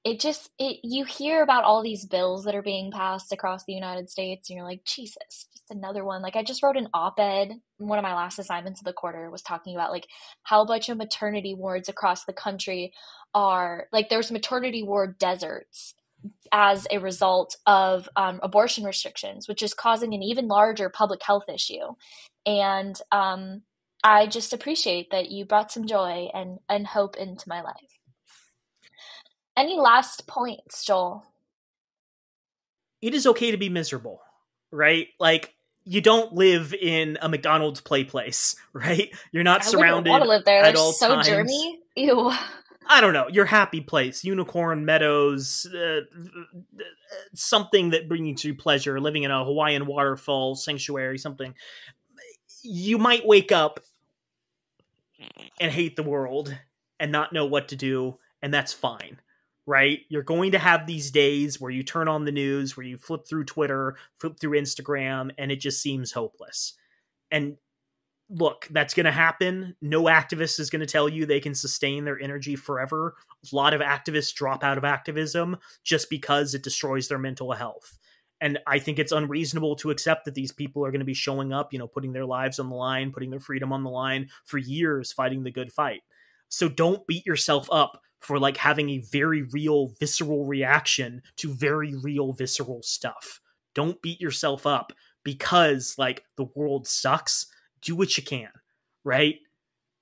it you hear about all these bills that are being passed across the United States and you're like, Jesus, just another one. Like I just wrote an op-ed. One of my last assignments of the quarter was talking about like how a bunch of maternity wards across the country are like there's maternity ward deserts as a result of abortion restrictions, which is causing an even larger public health issue. And I just appreciate that you brought some joy and hope into my life. Any last points, Joel? It is okay to be miserable, right? Like, you don't live in a McDonald's play place, right? You're not surrounded I want to live there. at They're all so times. germy. Ew. I don't know. Your happy place, unicorn meadows, something that brings you pleasure, living in a Hawaiian waterfall sanctuary, something. You might wake up and hate the world and not know what to do, and that's fine. Right? You're going to have these days where you turn on the news, where you flip through Twitter, flip through Instagram, and it just seems hopeless. And look, that's going to happen. No activist is going to tell you they can sustain their energy forever. A lot of activists drop out of activism just because it destroys their mental health. And I think it's unreasonable to accept that these people are going to be showing up, putting their lives on the line, putting their freedom on the line for years, fighting the good fight. So don't beat yourself up for like having a very real visceral reaction to very real visceral stuff. Don't beat yourself up because like the world sucks. Do what you can, right?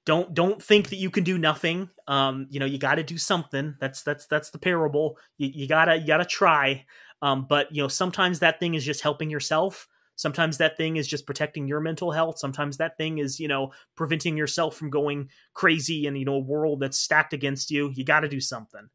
Don't think that you can do nothing. You got to do something. That's the parable. You gotta try. But sometimes that thing is just helping yourself. Sometimes that thing is just protecting your mental health. Sometimes that thing is, preventing yourself from going crazy in, a world that's stacked against you. You got to do something.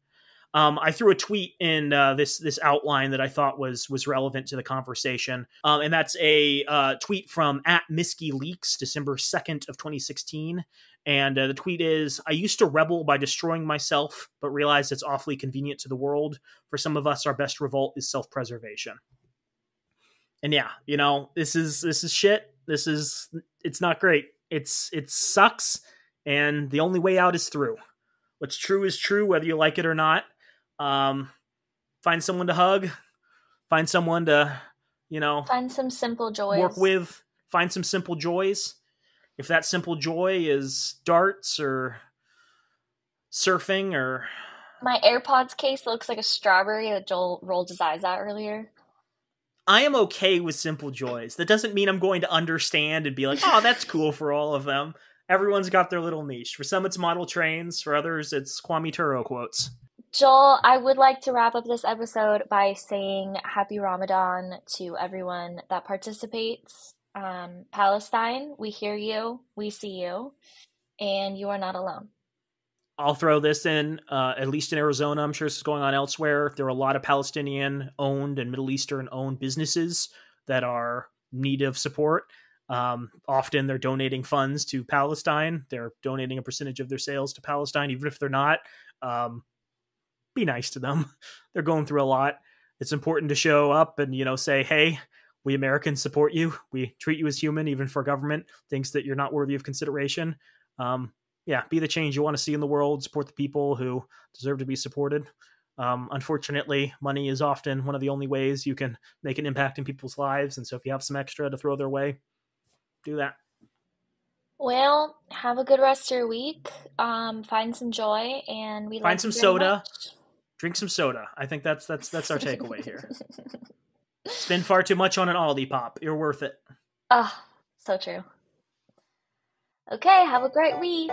I threw a tweet in this outline that I thought was relevant to the conversation. And that's a tweet from @MiskeyLeaks, December 2nd of 2016. And the tweet is, I used to rebel by destroying myself, but realized it's awfully convenient to the world. For some of us, our best revolt is self-preservation. And yeah, this is shit. It's not great. It sucks. And the only way out is through. What's true is true, whether you like it or not. Find someone to hug. Find someone to, find some simple joys. Work with. Find some simple joys. If that simple joy is darts or surfing or... My AirPods case looks like a strawberry that Joel rolled his eyes at earlier. I am okay with simple joys. That doesn't mean I'm going to understand and be like, oh, that's cool for all of them. Everyone's got their little niche. For some, it's model trains. For others, it's Kwame Turo quotes. Joel, I would like to wrap up this episode by saying Happy Ramadan to everyone that participates. Palestine, we hear you, we see you, and you are not alone. I'll throw this in, at least in Arizona, I'm sure this is going on elsewhere. There are a lot of Palestinian-owned and Middle Eastern-owned businesses that are in need of support. Often they're donating funds to Palestine. They're donating a percentage of their sales to Palestine, even if they're not. Be nice to them. They're going through a lot. It's important to show up and, say, hey, we Americans support you. We treat you as human, even if our government thinks that you're not worthy of consideration. Yeah, be the change you want to see in the world. Support the people who deserve to be supported. Unfortunately, money is often one of the only ways you can make an impact in people's lives. And so if you have some extra to throw their way, do that. Well, have a good rest of your week. Find some joy, and we Find love some you very soda, much. drink some soda. I think that's our takeaway here. Spend far too much on an Aldi pop. You're worth it. Ah, so true. Okay, have a great week.